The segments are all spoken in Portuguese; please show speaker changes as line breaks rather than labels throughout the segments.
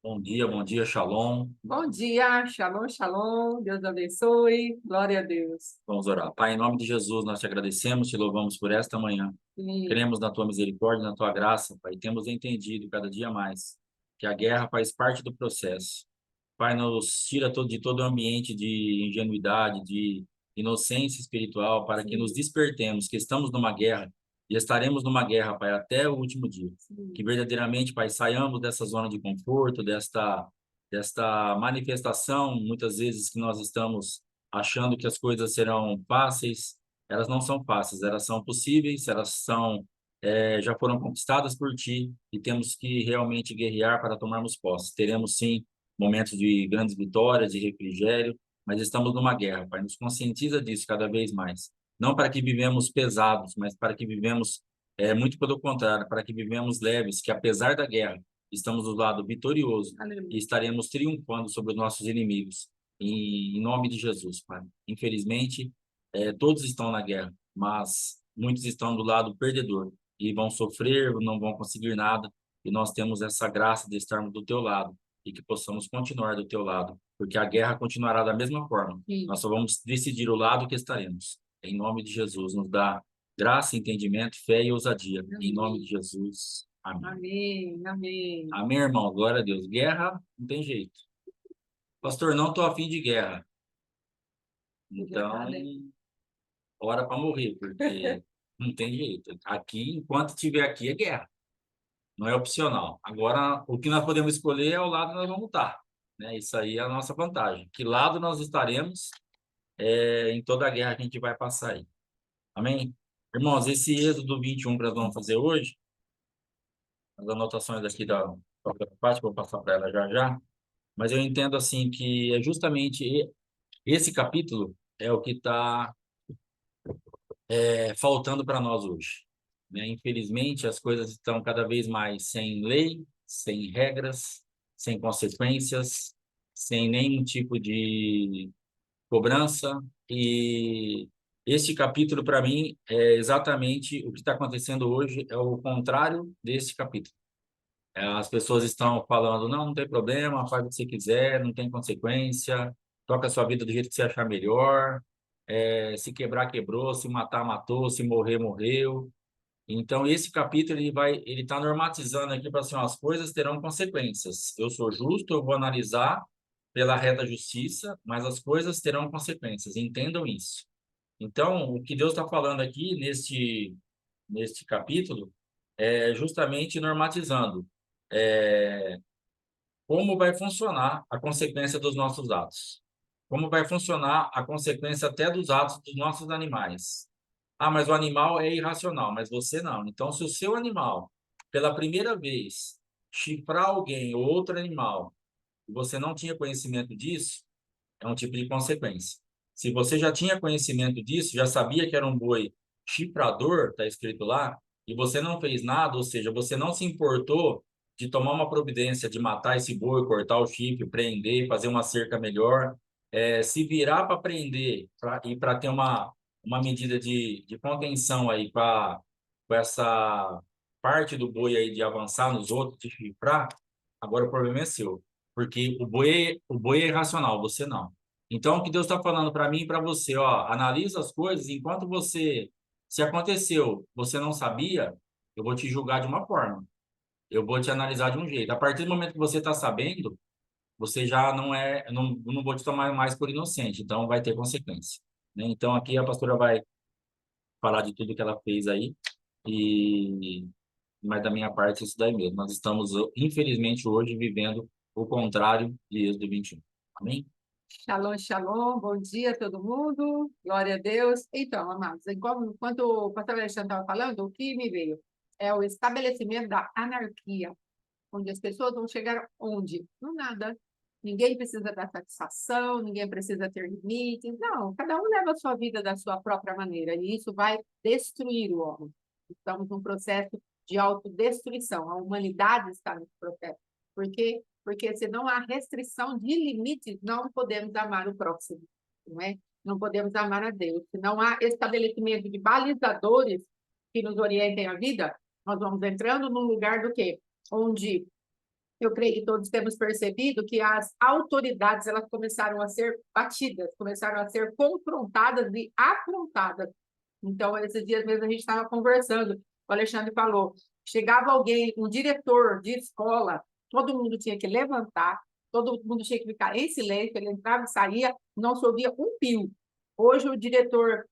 Bom dia, Shalom.
Bom dia, shalom, shalom, Deus abençoe, glória a Deus.
Vamos orar. Pai, em nome de Jesus, nós te agradecemos, te louvamos por esta manhã.
E,
Cremos na tua misericórdia, na tua graça, Pai. Temos entendido cada dia mais que a guerra faz parte do processo. Pai, nos tira de todo o ambiente de ingenuidade, de inocência espiritual, para que nos
sim,
despertemos, que estamos numa guerra e estaremos numa guerra, Pai, até o último dia. Que
sim,
verdadeiramente, Pai, saiamos dessa zona de conforto, desta manifestação, muitas vezes que nós estamos achando que as coisas serão fáceis. Elas não são fáceis, elas são possíveis, já foram conquistadas por Ti e temos que realmente guerrear para tomarmos posse. Teremos sim momentos de grandes vitórias, de refrigério, mas estamos numa guerra, Pai. Nos conscientiza disso cada vez mais. Não para que vivemos pesados, mas para que vivemos, muito pelo contrário, para que vivemos leves, que apesar da guerra, estamos do lado vitorioso e
aleluia.
estaremos triunfando sobre os nossos inimigos. Em nome de Jesus, Pai. Infelizmente, todos estão na guerra, mas muitos estão do lado perdedor e vão sofrer, não vão conseguir nada. E nós temos essa graça de estarmos do teu lado e que possamos continuar do teu lado, porque a guerra continuará da mesma forma.
Sim,
Nós só vamos decidir o lado que estaremos. Em nome de Jesus, nos dá graça, entendimento, fé e ousadia. Em nome de
amém,
Jesus. Amém.
amém, amém.
Amém, irmão. Glória a Deus. Guerra não tem jeito. Pastor, não estou afim de guerra. Então,
Complicado, hein?
hora para morrer, porque não tem jeito. Aqui, enquanto estiver aqui, é guerra. Não é opcional. Agora, o que nós podemos escolher é o lado que nós vamos estar, né? Isso aí é a nossa vantagem. Que lado nós estaremos em toda a guerra que a gente vai passar aí. Amém? Irmãos, esse Êxodo 21 que nós vamos fazer hoje, as anotações aqui da própria parte, que eu vou passar para ela já já, mas eu entendo assim que é justamente esse capítulo é o que está faltando para nós hoje, né? Infelizmente, as coisas estão cada vez mais sem lei, sem regras, sem consequências, sem nenhum tipo de cobrança. E este capítulo, para mim, é exatamente o que está acontecendo hoje, é o contrário desse capítulo. As pessoas estão falando, não, não tem problema, faz o que você quiser, não tem consequência, toca a sua vida do jeito que você achar melhor, se quebrar, quebrou, se matar, matou, se morrer, morreu. Então, esse capítulo, ele está normatizando aqui para assim, ó, as coisas terão consequências. Eu sou justo, eu vou analisar pela reta justiça, mas as coisas terão consequências, entendam isso. Então, o que Deus está falando aqui neste capítulo é justamente normatizando é, como vai funcionar a consequência dos nossos atos. Como vai funcionar a consequência até dos atos dos nossos animais. Ah, mas o animal é irracional, mas você não. Então, se o seu animal, pela primeira vez, chifrar alguém ou outro animal, e você não tinha conhecimento disso, é um tipo de consequência. Se você já tinha conhecimento disso, já sabia que era um boi chifrador, está escrito lá, e você não fez nada, ou seja, você não se importou de tomar uma providência de matar esse boi, cortar o chifre, prender, fazer uma cerca melhor, se virar para prender e para ter uma medida de contenção aí com essa parte do boi aí de avançar nos outros, de chifrar, agora o problema é seu. Porque o boi é irracional, você não. Então, o que Deus está falando para mim e para você, ó, analisa as coisas enquanto se aconteceu, você não sabia, eu vou te julgar de uma forma, eu vou te analisar de um jeito. A partir do momento que você está sabendo, você já não é, eu não vou te tomar mais por inocente, então vai ter consequência, né? Então, aqui a pastora vai falar de tudo que ela fez aí, e mas da minha parte, isso daí mesmo. Nós estamos, infelizmente, hoje vivendo o contrário de Êxodo 21. Amém?
Shalom, shalom, bom dia a todo mundo, glória a Deus. Então, amados, enquanto o pastor Alexandre estava falando, o que me veio é o estabelecimento da anarquia, onde as pessoas vão chegar onde? No nada. Ninguém precisa dar satisfação, ninguém precisa ter limites. Não, cada um leva a sua vida da sua própria maneira, e isso vai destruir o homem. Estamos num processo de autodestruição. A humanidade está nesse processo. Por quê? Porque se não há restrição de limites, não podemos amar o próximo, não é? Não podemos amar a Deus. Se não há estabelecimento de balizadores que nos orientem a vida, nós vamos entrando num lugar do quê? Onde eu creio que todos temos percebido que as autoridades elas começaram a ser batidas, começaram a ser confrontadas e afrontadas. Então, esses dias mesmo a gente estava conversando, o Alexandre falou, chegava alguém, um diretor de escola, todo mundo tinha que levantar, todo mundo tinha que ficar em silêncio, ele entrava e saía, não se ouvia um pio. Hoje o diretor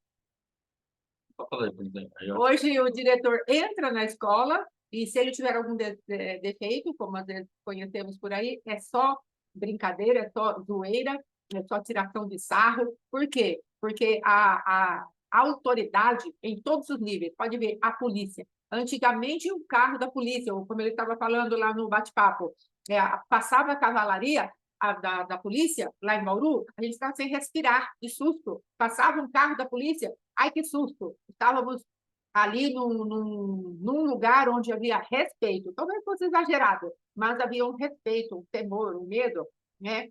Hoje o diretor entra na escola e se ele tiver algum defeito, como às vezes conhecemos por aí, é só brincadeira, é só zoeira, é só tiração de sarro. Por quê? Porque a autoridade em todos os níveis, pode ver, a polícia. Antigamente, o carro da polícia, ou como ele estava falando lá no bate-papo, passava a cavalaria, da polícia, lá em Bauru, a gente estava sem respirar, de susto. Passava um carro da polícia, ai que susto! Estávamos ali num lugar onde havia respeito. Talvez fosse exagerado, mas havia um respeito, um temor, um medo, né?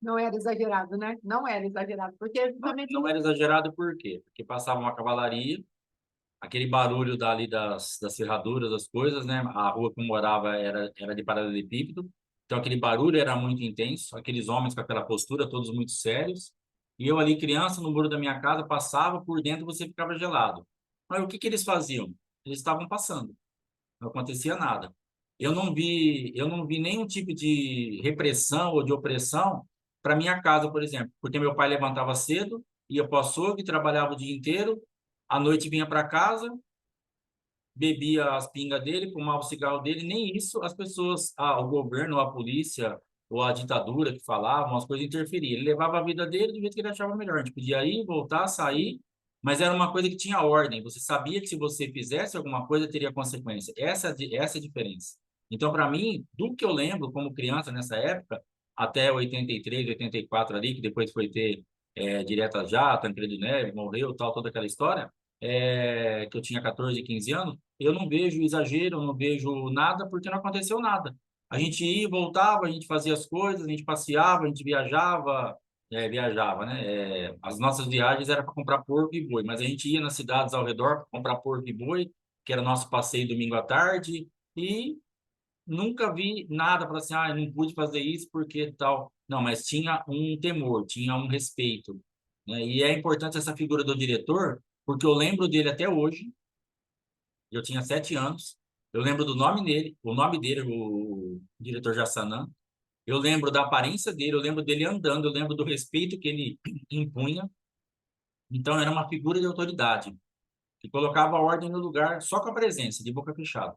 Não era exagerado, né? Não era exagerado, porque justamente...
Não era exagerado por quê? Porque passava uma cavalaria, aquele barulho dali das ferraduras, das coisas, né? A rua que eu morava era de paralelepípedo, então aquele barulho era muito intenso, aqueles homens com aquela postura, todos muito sérios, e eu ali criança, no muro da minha casa, passava por dentro, você ficava gelado. Mas o que que eles faziam? Eles estavam passando, não acontecia nada. Eu não vi nenhum tipo de repressão ou de opressão para minha casa, por exemplo, porque meu pai levantava cedo, ia para o açougue, trabalhava o dia inteiro, à noite vinha para casa, bebia as pingas dele, fumava o cigarro dele, nem isso as pessoas, o governo, a polícia ou a ditadura que falavam, as coisas interferiam. Ele levava a vida dele do jeito que ele achava melhor. A gente podia ir, voltar, sair, mas era uma coisa que tinha ordem. Você sabia que se você fizesse alguma coisa, teria consequência. Essa é a diferença. Então, para mim, do que eu lembro como criança nessa época, até 83, 84 ali, que depois foi ter direta já, Tancredo Neves, morreu, tal, toda aquela história, que eu tinha 14, 15 anos, eu não vejo exagero, eu não vejo nada, porque não aconteceu nada. A gente ia, voltava, a gente fazia as coisas, a gente passeava, a gente viajava, né? As nossas viagens eram para comprar porco e boi, mas a gente ia nas cidades ao redor para comprar porco e boi, que era nosso passeio domingo à tarde, e nunca vi nada para assim, não pude fazer isso porque tal. Não, mas tinha um temor, tinha um respeito, né? E é importante essa figura do diretor, porque eu lembro dele até hoje. Eu tinha 7 anos. Eu lembro do nome dele, o nome dele, o diretor Jassanã. Eu lembro da aparência dele, eu lembro dele andando, eu lembro do respeito que ele impunha. Então, era uma figura de autoridade, que colocava a ordem no lugar só com a presença, de boca fechada.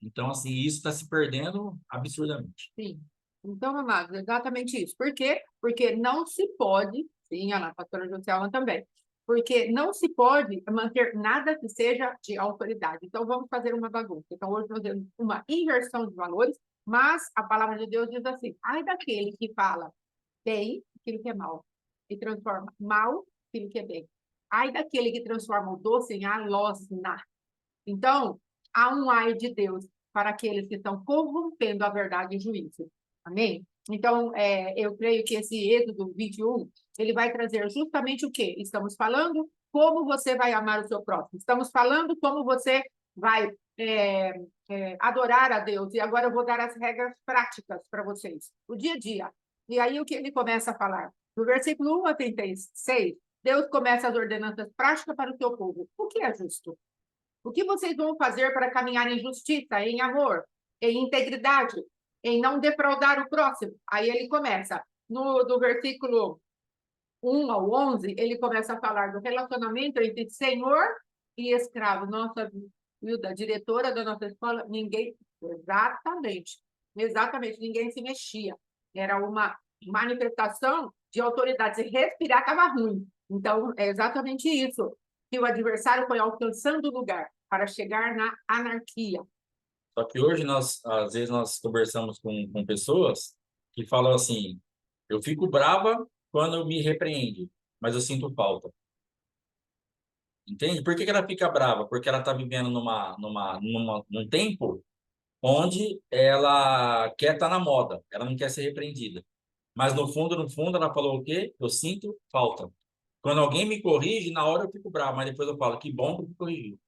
Então, assim, isso está se perdendo absurdamente.
Sim. Então, amados, exatamente isso. Por quê? Porque não se pode, sim, a pastora Joselma também, porque não se pode manter nada que seja de autoridade. Então, vamos fazer uma bagunça. Então, hoje nós temos uma inversão de valores, mas a palavra de Deus diz assim, ai daquele que fala bem aquilo que é mal, e transforma mal aquilo que é bem. Ai daquele que transforma o doce em alosna. Então, há um ai de Deus para aqueles que estão corrompendo a verdade e juízo. Amém? Então, eu creio que esse Êxodo 21, ele vai trazer justamente o quê? Estamos falando como você vai amar o seu próximo. Estamos falando como você vai adorar a Deus. E agora eu vou dar as regras práticas para vocês, o dia a dia. E aí o que ele começa a falar? No versículo 1 a 36, Deus começa as ordenanças práticas para o seu povo. O que é justo? O que vocês vão fazer para caminhar em justiça, em amor, em integridade, em não defraudar o próximo? Aí ele começa, do versículo 1 ao 11, ele começa a falar do relacionamento entre senhor e escravo. Nossa, Hilda, diretora da nossa escola, exatamente, ninguém se mexia. Era uma manifestação de autoridade. Se respirar, estava ruim. Então, é exatamente isso que o adversário foi alcançando o lugar para chegar na anarquia.
Só que hoje, às vezes, nós conversamos com pessoas que falam assim, eu fico brava quando me repreende, mas eu sinto falta. Entende? Por que que ela fica brava? Porque ela está vivendo num tempo onde ela quer estar na moda, ela não quer ser repreendida. Mas no fundo, no fundo, ela falou o quê? Eu sinto falta. Quando alguém me corrige, na hora eu fico bravo, mas depois eu falo, que bom que me corrigiu.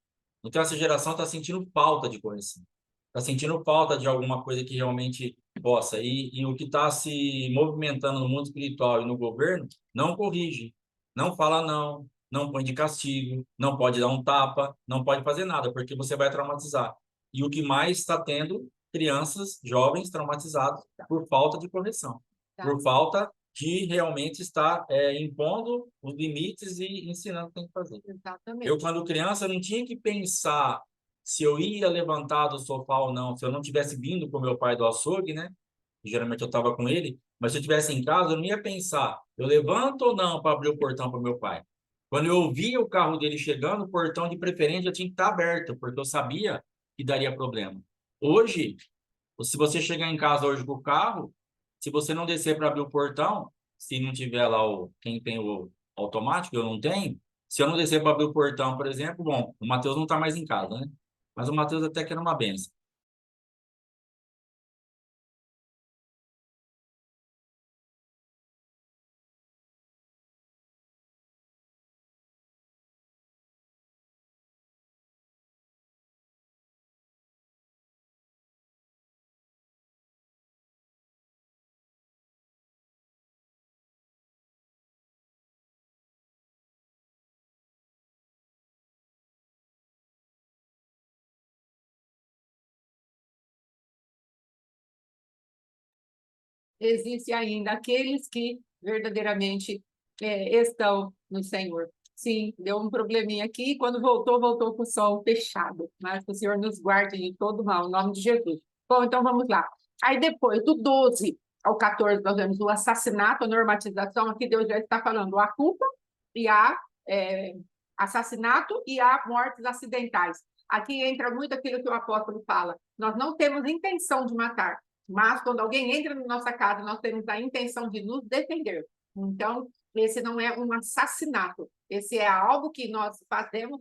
Então essa geração está sentindo falta de correção. Está sentindo falta de alguma coisa que realmente possa. E o que está se movimentando no mundo espiritual e no governo não corrige, não fala não, não põe de castigo, não pode dar um tapa, não pode fazer nada, porque você vai traumatizar. E o que mais está tendo crianças, jovens traumatizados por falta de correção,
Tá.
por falta de realmente estar impondo os limites e ensinando o que tem que fazer.
Exatamente.
Eu, quando criança, não tinha que pensar se eu ia levantar do sofá ou não. Se eu não tivesse vindo com meu pai do açougue, né? Geralmente eu estava com ele, mas se eu estivesse em casa, eu não ia pensar, eu levanto ou não para abrir o portão para meu pai. Quando eu via o carro dele chegando, o portão de preferência já tinha que estar aberto, porque eu sabia que daria problema. Hoje, se você chegar em casa hoje com o carro, se você não descer para abrir o portão, se não tiver lá quem tem o automático, eu não tenho, se eu não descer para abrir o portão, por exemplo, bom, o Matheus não está mais em casa, né? Mas o Matheus até que era uma benção.
Existe ainda aqueles que verdadeiramente estão no Senhor. Sim, deu um probleminha aqui, quando voltou, voltou com o sol fechado. Mas que o Senhor nos guarde de todo mal, em nome de Jesus. Bom, então vamos lá. Aí depois, do 12 ao 14, nós vemos o assassinato, a normatização. Aqui Deus já está falando a culpa e a assassinato e a mortes acidentais. Aqui entra muito aquilo que o apóstolo fala. Nós não temos intenção de matar, mas quando alguém entra na nossa casa, nós temos a intenção de nos defender. Então, esse não é um assassinato. Esse é algo que nós fazemos,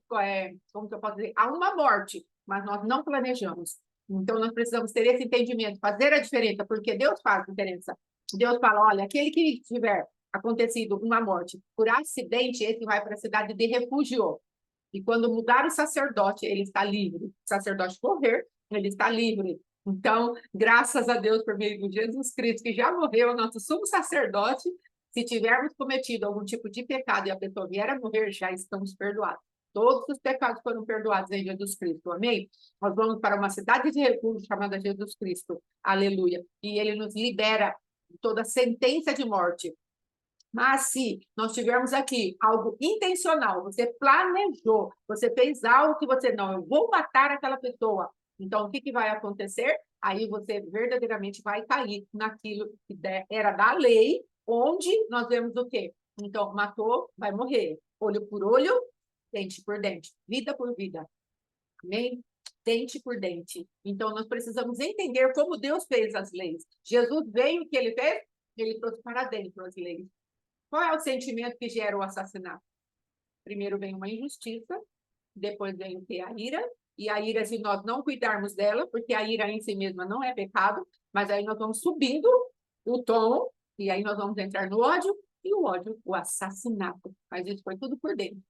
como que eu posso dizer, há uma morte, mas nós não planejamos. Então, nós precisamos ter esse entendimento, fazer a diferença, porque Deus faz a diferença. Deus fala, olha, aquele que tiver acontecido uma morte por acidente, esse vai para a cidade de refúgio. E quando mudar o sacerdote, ele está livre. O sacerdote morrer, ele está livre. Então, graças a Deus por meio de Jesus Cristo, que já morreu, nosso sumo sacerdote, se tivermos cometido algum tipo de pecado e a pessoa vier a morrer, já estamos perdoados. Todos os pecados foram perdoados em Jesus Cristo, amém? Nós vamos para uma cidade de refúgio chamada Jesus Cristo, aleluia. E ele nos libera de toda sentença de morte. Mas se nós tivermos aqui algo intencional, você planejou, você fez algo que você não, eu vou matar aquela pessoa. Então, o que vai acontecer? Aí você verdadeiramente vai cair naquilo que era da lei, onde nós vemos o quê? Então, matou, vai morrer. Olho por olho, dente por dente, vida por vida. Amém? Dente por dente. Então, nós precisamos entender como Deus fez as leis. Jesus veio, o que ele fez? Ele trouxe para dentro as leis. Qual é o sentimento que gera o assassinato? Primeiro vem uma injustiça, depois vem o que? A ira, e a ira, se nós não cuidarmos dela, porque a ira em si mesma não é pecado, mas aí nós vamos subindo o tom, e aí nós vamos entrar no ódio, e o ódio, o assassinato. Mas isso foi tudo por dentro.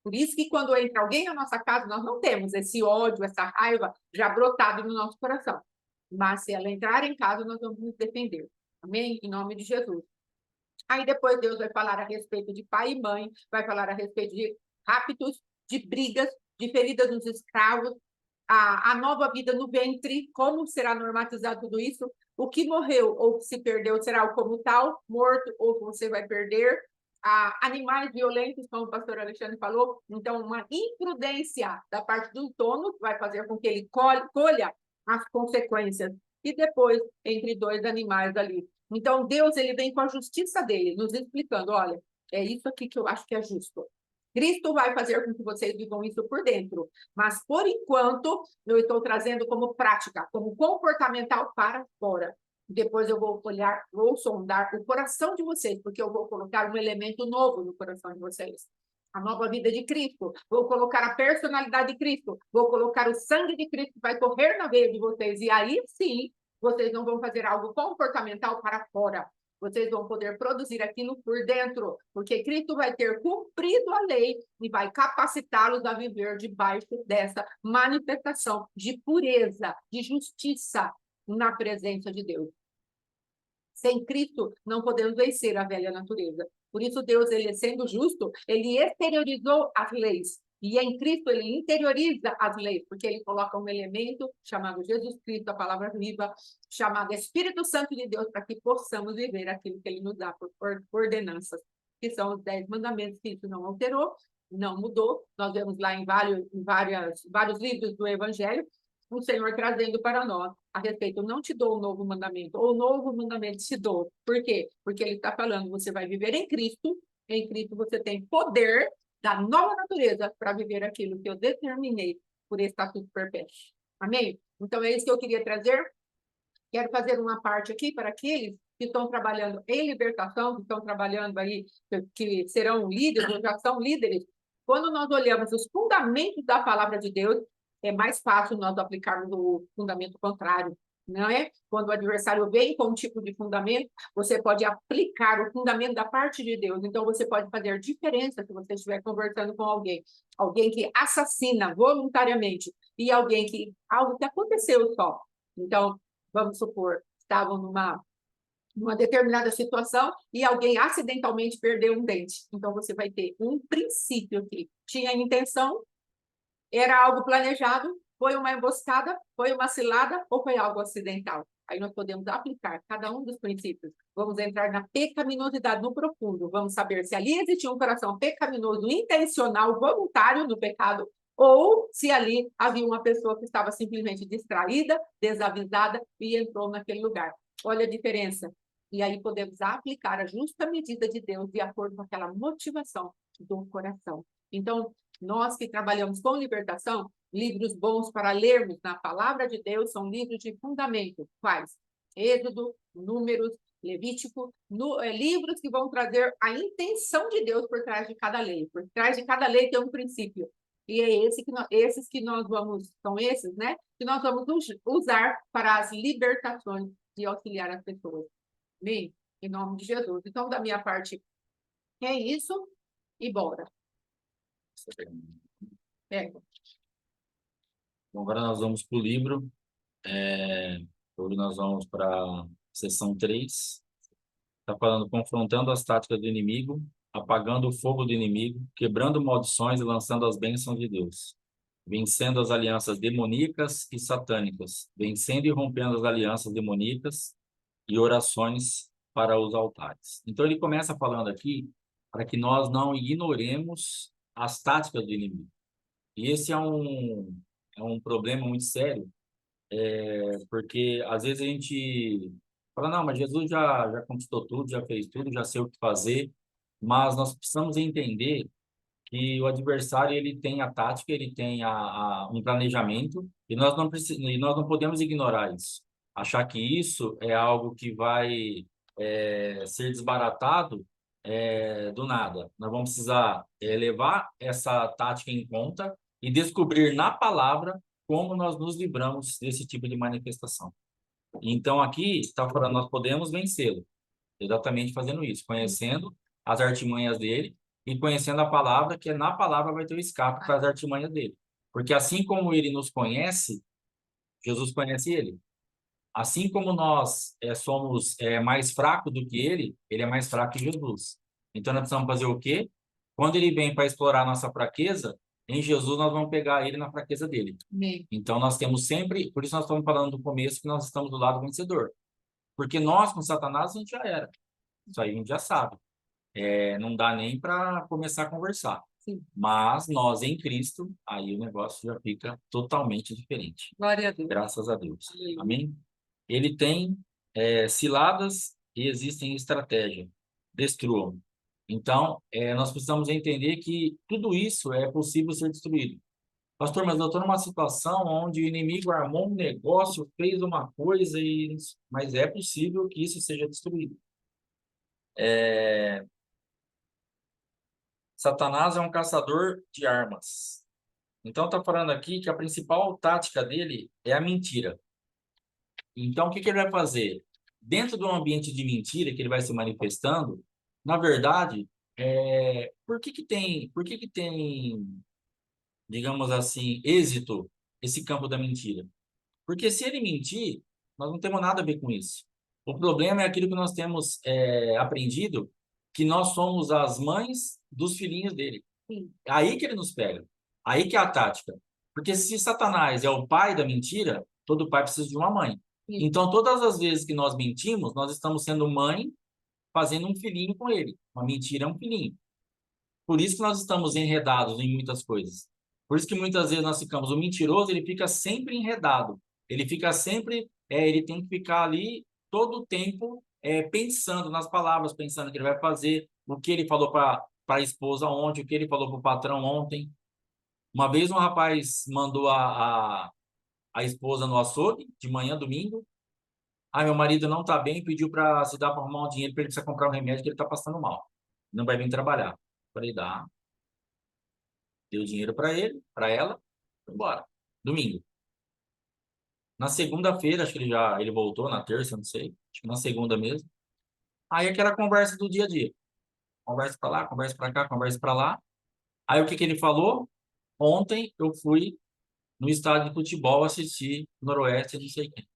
Por isso que quando entra alguém na nossa casa, nós não temos esse ódio, essa raiva já brotado no nosso coração. Mas se ela entrar em casa, nós vamos nos defender. Amém? Em nome de Jesus. Aí depois Deus vai falar a respeito de pai e mãe, vai falar a respeito de raptos, de brigas, de feridas nos escravos, a nova vida no ventre, como será normatizado tudo isso? O que morreu ou que se perdeu será o como tal, morto ou que você vai perder. Animais violentos, como o pastor Alexandre falou, então uma imprudência da parte do dono vai fazer com que ele colha as consequências. E depois, entre dois animais ali, então, Deus ele vem com a justiça dele, nos explicando, olha, é isso aqui que eu acho que é justo. Cristo vai fazer com que vocês vivam isso por dentro, mas, por enquanto, eu estou trazendo como prática, como comportamental para fora. Depois eu vou olhar, vou sondar o coração de vocês, porque eu vou colocar um elemento novo no coração de vocês. A nova vida de Cristo, vou colocar a personalidade de Cristo, vou colocar o sangue de Cristo que vai correr na veia de vocês, e aí sim, vocês não vão fazer algo comportamental para fora. Vocês vão poder produzir aquilo por dentro, porque Cristo vai ter cumprido a lei e vai capacitá-los a viver debaixo dessa manifestação de pureza, de justiça na presença de Deus. Sem Cristo, não podemos vencer a velha natureza. Por isso, Deus, ele sendo justo, ele exteriorizou as leis. E em Cristo, ele interioriza as leis, porque ele coloca um elemento chamado Jesus Cristo, a palavra viva, chamado Espírito Santo de Deus, para que possamos viver aquilo que ele nos dá por ordenanças, que são os 10 mandamentos, que isso não alterou, não mudou. Nós vemos lá em vários livros do Evangelho, o Senhor trazendo para nós a respeito, não te dou um novo mandamento, ou novo mandamento te dou. Por quê? Porque ele está falando, você vai viver em Cristo você tem poder da nova natureza para viver aquilo que eu determinei por estatuto perpétuo. Amém? Então, é isso que eu queria trazer. Quero fazer uma parte aqui para aqueles que estão trabalhando em libertação, que estão trabalhando aí, que serão líderes, ou já são líderes. Quando nós olhamos os fundamentos da palavra de Deus, é mais fácil nós aplicarmos o fundamento contrário, não é? Quando o adversário vem com um tipo de fundamento, você pode aplicar o fundamento da parte de Deus. Então, você pode fazer diferença se você estiver conversando com alguém. Alguém que assassina voluntariamente e alguém que... algo que aconteceu só. Então, vamos supor, estavam numa determinada situação e alguém acidentalmente perdeu um dente. Então, você vai ter um princípio que tinha intenção, era algo planejado, foi uma emboscada, foi uma cilada ou foi algo acidental. Aí nós podemos aplicar cada um dos princípios. Vamos entrar na pecaminosidade no profundo. Vamos saber se ali existia um coração pecaminoso, intencional, voluntário no pecado, ou se ali havia uma pessoa que estava simplesmente distraída, desavisada e entrou naquele lugar. Olha a diferença. E aí podemos aplicar a justa medida de Deus de acordo com aquela motivação do coração. Então, nós que trabalhamos com libertação, livros bons para lermos na palavra de Deus são livros de fundamento. Quais? Êxodo, Números, Levítico, livros que vão trazer a intenção de Deus por trás de cada lei. Por trás de cada lei tem um princípio. E é esses que nós vamos, são esses, né? Que nós vamos usar para as libertações de auxiliar as pessoas. Amém? Em nome de Jesus. Então, da minha parte, é isso e bora. Pega.
Bom, agora nós vamos para o livro. Hoje nós vamos para a sessão 3. Está falando, confrontando as táticas do inimigo, apagando o fogo do inimigo, quebrando maldições e lançando as bênçãos de Deus, vencendo as alianças demoníacas e satânicas, vencendo e rompendo as alianças demoníacas e orações para os altares. Então ele começa falando aqui para que nós não ignoremos as táticas do inimigo. E esse é um problema muito sério, porque às vezes a gente fala, não, mas Jesus já conquistou tudo, já fez tudo, já sei o que fazer, mas nós precisamos entender que o adversário ele tem a tática, ele tem um planejamento, e nós não podemos ignorar isso. Achar que isso é algo que vai ser desbaratado do nada. Nós vamos precisar levar essa tática em conta e descobrir na palavra como nós nos livramos desse tipo de manifestação. Então, aqui está falando, nós podemos vencê-lo, exatamente fazendo isso, conhecendo as artimanhas dele e conhecendo a palavra, que na palavra vai ter o escape para as artimanhas dele. Porque assim como ele nos conhece, Jesus conhece ele. Assim como nós somos mais fracos do que ele é mais fraco que Jesus. Então, nós precisamos fazer o quê? Quando ele vem para explorar a nossa fraqueza, em Jesus nós vamos pegar ele na fraqueza dele.
Amém.
Então, nós temos sempre... Por isso nós estamos falando do começo que nós estamos do lado vencedor. Porque nós, com Satanás, a gente já era. Isso aí a gente já sabe. Não dá nem para começar a conversar.
Sim.
Mas nós, em Cristo, aí o negócio já fica totalmente diferente.
Glória a Deus.
Graças a Deus.
Sim.
Amém? Ele tem ciladas e existem estratégia. Destruam. Então, nós precisamos entender que tudo isso é possível ser destruído. Pastor, mas eu estou numa situação onde o inimigo armou um negócio, fez uma coisa, mas é possível que isso seja destruído. Satanás é um caçador de armas. Então, está falando aqui que a principal tática dele é a mentira. Então, o que ele vai fazer? Dentro do ambiente de mentira que ele vai se manifestando, na verdade, por que tem, digamos assim, êxito esse campo da mentira? Porque se ele mentir, nós não temos nada a ver com isso. O problema é aquilo que nós temos aprendido, que nós somos as mães dos filhinhos dele.
Sim.
Aí que ele nos pega. Aí que é a tática. Porque se Satanás é o pai da mentira, todo pai precisa de uma mãe.
Sim.
Então, todas as vezes que nós mentimos, nós estamos sendo mãe fazendo um filhinho com ele. Uma mentira é um filhinho. Por isso que nós estamos enredados em muitas coisas. Por isso que muitas vezes nós ficamos. O mentiroso, ele fica sempre enredado. Ele fica sempre. Ele tem que ficar ali todo o tempo pensando nas palavras, pensando o que ele vai fazer, o que ele falou para a esposa ontem, o que ele falou para o patrão ontem. Uma vez um rapaz mandou a esposa no açougue, de manhã, domingo. Ah, meu marido não está bem, pediu para se dar para arrumar um dinheiro para ele precisar comprar um remédio que ele está passando mal. Não vai vir trabalhar. Falei, dá. Deu dinheiro para ele, para ela, foi embora. Domingo. Na segunda-feira, acho que ele voltou, na terça, não sei. Acho que na segunda mesmo. Aí aquela conversa do dia a dia. Conversa para lá, conversa para cá, conversa para lá. Aí o que que ele falou? Ontem eu fui no estádio de futebol assistir Noroeste, não sei quem.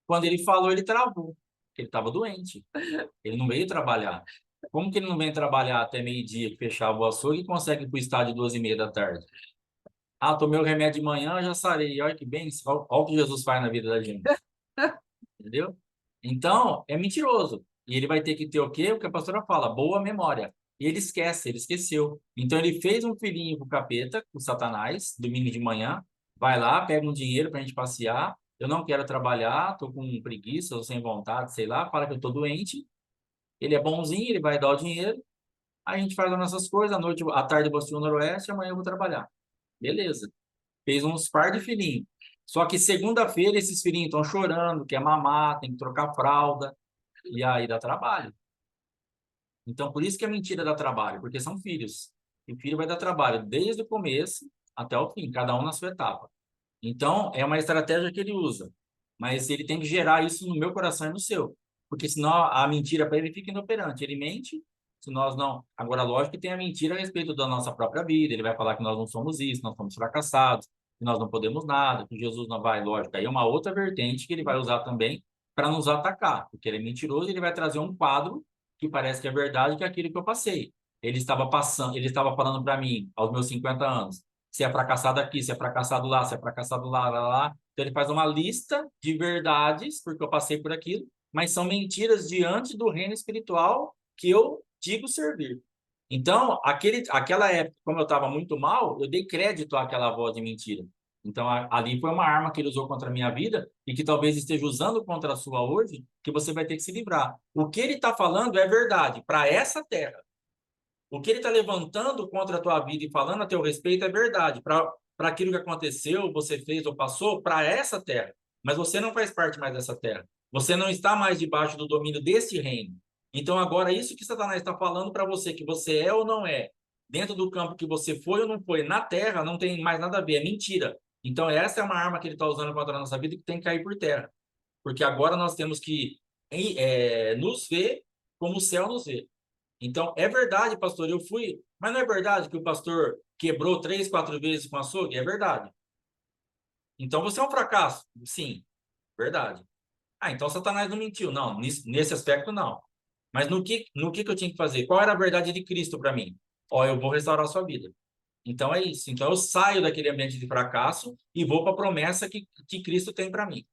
Quando ele falou, ele travou. Ele estava doente. Ele não veio trabalhar. Como que ele não vem trabalhar até meio-dia, que fechava o açougue, e consegue ir para o estádio 2h30 da tarde? Ah, tomei o remédio de manhã, já sarei. Olha que bem, olha o que Jesus faz na vida da gente. Entendeu? Então, é mentiroso. E ele vai ter que ter o quê? O que a pastora fala, boa memória. E ele esquece, ele esqueceu. Então, ele fez um filhinho com o capeta, com o Satanás, domingo de manhã. Vai lá, pega um dinheiro pra gente passear. Eu não quero trabalhar, tô com preguiça ou sem vontade, sei lá. Fala que eu tô doente. Ele é bonzinho, ele vai dar o dinheiro. A gente faz as nossas coisas. À noite, à tarde eu vou assistir o Noroeste, amanhã eu vou trabalhar. Beleza. Fez uns par de filhinhos. Só que segunda-feira esses filhinhos estão chorando, quer mamar, tem que trocar fralda, e aí dá trabalho. Então, por isso que a mentira dá trabalho, porque são filhos. E filho vai dar trabalho desde o começo até o fim, cada um na sua etapa. Então, é uma estratégia que ele usa. Mas ele tem que gerar isso no meu coração e no seu. Porque senão a mentira para ele fica inoperante. Ele mente, se nós não. Agora, lógico que tem a mentira a respeito da nossa própria vida. Ele vai falar que nós não somos isso, nós somos fracassados, que nós não podemos nada, que Jesus não vai, lógico. Aí é uma outra vertente que ele vai usar também para nos atacar. Porque ele é mentiroso e ele vai trazer um quadro que parece que é verdade, que é aquilo que eu passei. Ele estava falando para mim, aos meus 50 anos, se é fracassado aqui, se é fracassado lá, se é fracassado lá, lá, lá. Então ele faz uma lista de verdades, porque eu passei por aquilo, mas são mentiras diante do reino espiritual que eu digo servir. Então, aquela época, como eu estava muito mal, eu dei crédito àquela voz de mentira. Então, ali foi uma arma que ele usou contra a minha vida e que talvez esteja usando contra a sua hoje, que você vai ter que se livrar. O que ele está falando é verdade para essa terra. O que ele está levantando contra a tua vida e falando a teu respeito é verdade. Para aquilo que aconteceu, você fez ou passou, para essa terra. Mas você não faz parte mais dessa terra. Você não está mais debaixo do domínio desse reino. Então, agora, isso que Satanás está falando para você, que você é ou não é, dentro do campo que você foi ou não foi, na terra, não tem mais nada a ver, é mentira. Então, essa é uma arma que ele está usando contra a nossa vida que tem que cair por terra. Porque agora nós temos que nos ver como o céu nos vê. Então, é verdade, pastor, eu fui, mas não é verdade que o pastor quebrou 3, 4 vezes com açougue? É verdade. Então, você é um fracasso? Sim, verdade. Ah, então Satanás não mentiu. Não, nesse aspecto, não. Mas no que eu tinha que fazer? Qual era a verdade de Cristo para mim? Ó, eu vou restaurar a sua vida. Então, é isso. Então, eu saio daquele ambiente de fracasso e vou para a promessa que Cristo tem para mim.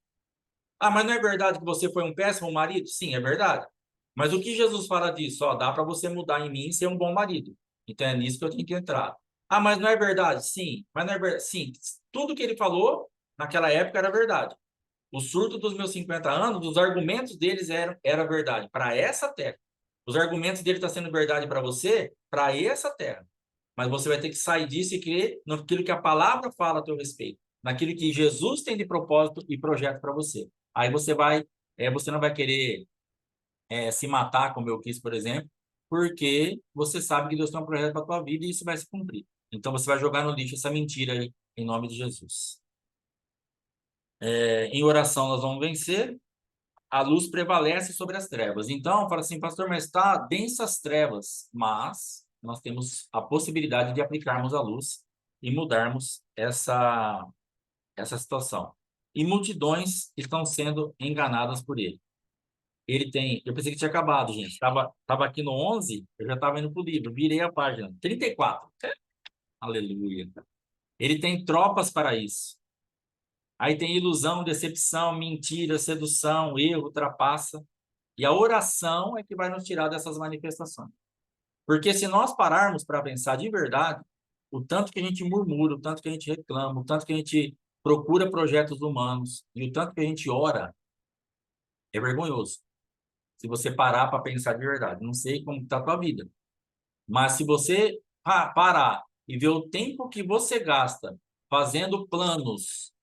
Ah, mas não é verdade que você foi um péssimo marido? Sim, é verdade. Mas o que Jesus fala disso? Ó, dá para você mudar em mim e ser um bom marido. Então é nisso que eu tenho que entrar. Ah, mas não é verdade? Sim, mas não é verdade. Sim, tudo que ele falou naquela época era verdade. O surto dos meus 50 anos, os argumentos deles era verdade para essa terra. Os argumentos dele estão sendo verdade para você, para essa terra. Mas você vai ter que sair disso e crer naquilo que a palavra fala a teu respeito, naquilo que Jesus tem de propósito e projeto para você. Aí você não vai querer se matar, como eu quis, por exemplo, porque você sabe que Deus tem um projeto para a tua vida e isso vai se cumprir. Então você vai jogar no lixo essa mentira aí, em nome de Jesus. Em oração nós vamos vencer, a luz prevalece sobre as trevas. Então, fala assim, pastor, mas está densas trevas, mas nós temos a possibilidade de aplicarmos a luz e mudarmos essa situação. E multidões estão sendo enganadas por ele. ele tem... Eu pensei que tinha acabado, gente. Tava aqui no 11, eu já estava indo pro livro. Virei a página. 34. Aleluia. Ele tem tropas para isso. Aí tem ilusão, decepção, mentira, sedução, erro, trapaça. E a oração é que vai nos tirar dessas manifestações. Porque se nós pararmos para pensar de verdade, o tanto que a gente murmura, o tanto que a gente reclama, o tanto que a gente procura projetos humanos e o tanto que a gente ora, é vergonhoso. Se você parar para pensar de verdade. Não sei como está a tua vida, mas se você parar e ver o tempo que você gasta fazendo planos,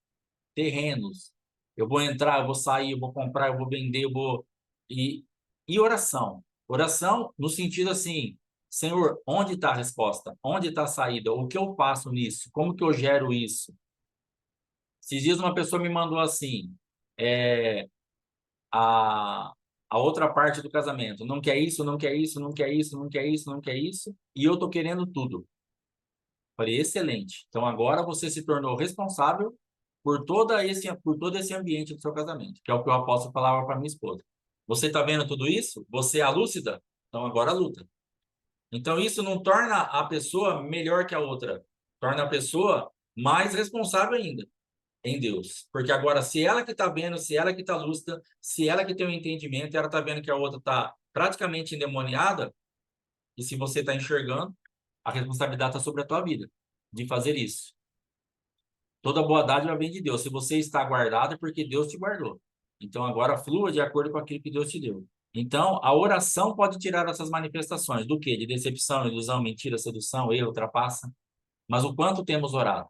terrenos, eu vou entrar, eu vou sair, eu vou comprar, eu vou vender, eu vou... E, e oração. Oração no sentido assim, Senhor, onde está a resposta? Onde está a saída? O que eu faço nisso? Como que eu gero isso? Esses dias uma pessoa me mandou assim, é, a, a outra parte do casamento. Não quer isso, não quer isso, não quer isso, não quer isso, não quer isso. E eu tô querendo tudo. Falei, excelente. Então agora você se tornou responsável por todo esse ambiente do seu casamento, que é o que o apóstolo falava para minha esposa. Você está vendo tudo isso? Você é a lúcida? Então agora luta. Então isso não torna a pessoa melhor que a outra, torna a pessoa mais responsável ainda em Deus. Porque agora, se ela que está vendo, se ela que está lúcida, se ela que tem um entendimento, ela está vendo que a outra está praticamente endemoniada, e se você está enxergando, a responsabilidade está sobre a tua vida, de fazer isso. Toda boa dádiva vem de Deus. Se você está guardado, é porque Deus te guardou. Então, agora flua de acordo com aquilo que Deus te deu. Então, a oração pode tirar essas manifestações. Do quê? De decepção, ilusão, mentira, sedução, erro, trapaça. Mas o quanto temos orado?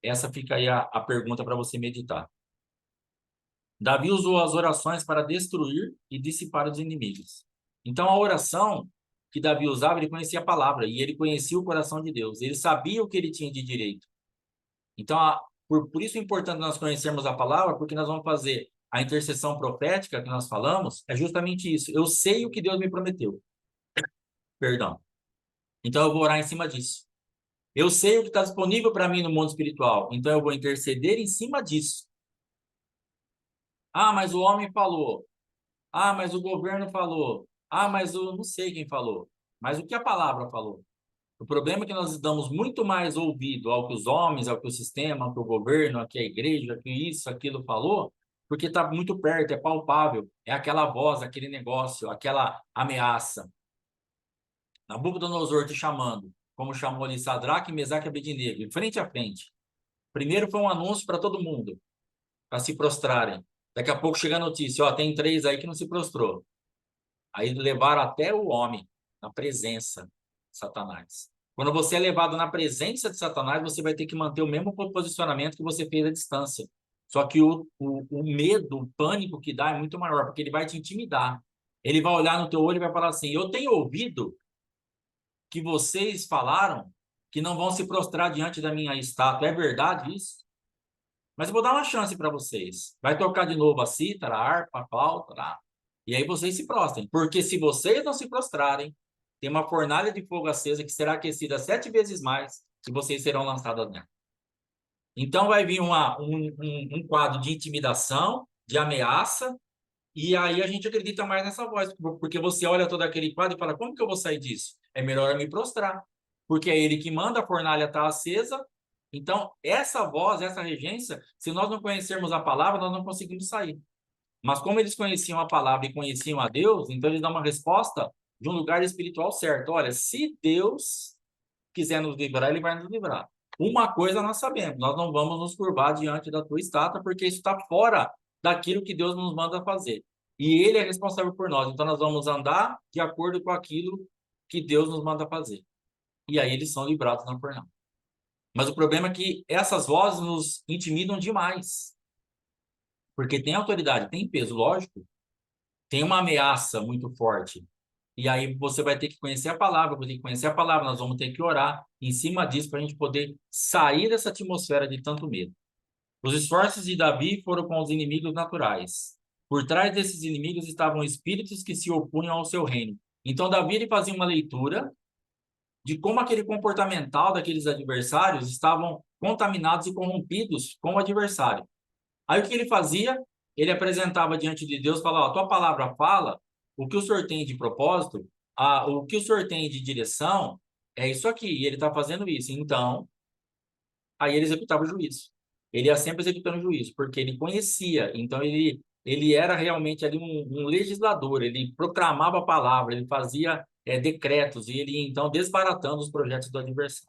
Essa fica aí a pergunta para você meditar. Davi usou as orações para destruir e dissipar os inimigos. Então, a oração que Davi usava, ele conhecia a palavra e ele conhecia o coração de Deus. Ele sabia o que ele tinha de direito. Então, por isso é importante nós conhecermos a palavra, porque nós vamos fazer a intercessão profética que nós falamos, é justamente isso. Eu sei o que Deus me prometeu. Perdão. Então, eu vou orar em cima disso. Eu sei o que está disponível para mim no mundo espiritual. Então, eu vou interceder em cima disso. Ah, mas o homem falou. Ah, mas o governo falou. Ah, mas eu não sei quem falou. Mas o que a palavra falou? O problema é que nós damos muito mais ouvido ao que os homens, ao que o sistema, ao que o governo, ao que a igreja, ao que isso, aquilo falou, porque está muito perto, é palpável, é aquela voz, aquele negócio, aquela ameaça. Nabucodonosor te chamando, como chamou ali Sadraque, Mesaque e Abednego, frente a frente. Primeiro foi um anúncio para todo mundo, para se prostrarem. Daqui a pouco chega a notícia, ó, tem 3 aí que não se prostrou. Aí levaram até o homem na presença de Satanás. Quando você é levado na presença de Satanás, você vai ter que manter o mesmo posicionamento que você fez à distância. Só que o medo, o pânico que dá é muito maior, porque ele vai te intimidar. Ele vai olhar no teu olho e vai falar assim: eu tenho ouvido que vocês falaram que não vão se prostrar diante da minha estátua. É verdade isso? Mas eu vou dar uma chance para vocês. Vai tocar de novo a cítara, a harpa, a flauta, lá. E aí vocês se prostrem. Porque se vocês não se prostrarem, tem uma fornalha de fogo acesa que será aquecida 7 vezes mais e vocês serão lançados nela. Então vai vir um quadro de intimidação, de ameaça, e aí a gente acredita mais nessa voz, porque você olha todo aquele quadro e fala, como que eu vou sair disso? É melhor eu me prostrar, porque é ele que manda, a fornalha está acesa. Então, essa voz, essa regência, se nós não conhecermos a palavra, nós não conseguimos sair. Mas como eles conheciam a palavra e conheciam a Deus, então eles dão uma resposta de um lugar espiritual certo. Olha, se Deus quiser nos livrar, ele vai nos livrar. Uma coisa nós sabemos, nós não vamos nos curvar diante da tua estátua, porque isso está fora daquilo que Deus nos manda fazer. E ele é responsável por nós, então nós vamos andar de acordo com aquilo que Deus nos manda fazer. E aí eles são livrados na fornalha. Mas o problema é que essas vozes nos intimidam demais. Porque tem autoridade, tem peso, lógico. Tem uma ameaça muito forte. E aí você vai ter que conhecer a palavra, eu vou ter que conhecer a palavra, nós vamos ter que orar em cima disso para a gente poder sair dessa atmosfera de tanto medo. Os esforços de Davi foram com os inimigos naturais. Por trás desses inimigos estavam espíritos que se opunham ao seu reino. Então Davi ele fazia uma leitura de como aquele comportamental daqueles adversários estavam contaminados e corrompidos com o adversário. Aí o que ele fazia? ele apresentava diante de Deus, falava, ó, tua palavra fala, o que o senhor tem de propósito, o que o senhor tem de direção, é isso aqui, e ele está fazendo isso. Então, aí ele executava o juízo. Ele ia sempre executando o juízo, porque ele conhecia, então ele era realmente ali um legislador, ele proclamava a palavra, ele fazia decretos, e ele então desbaratando os projetos do adversário.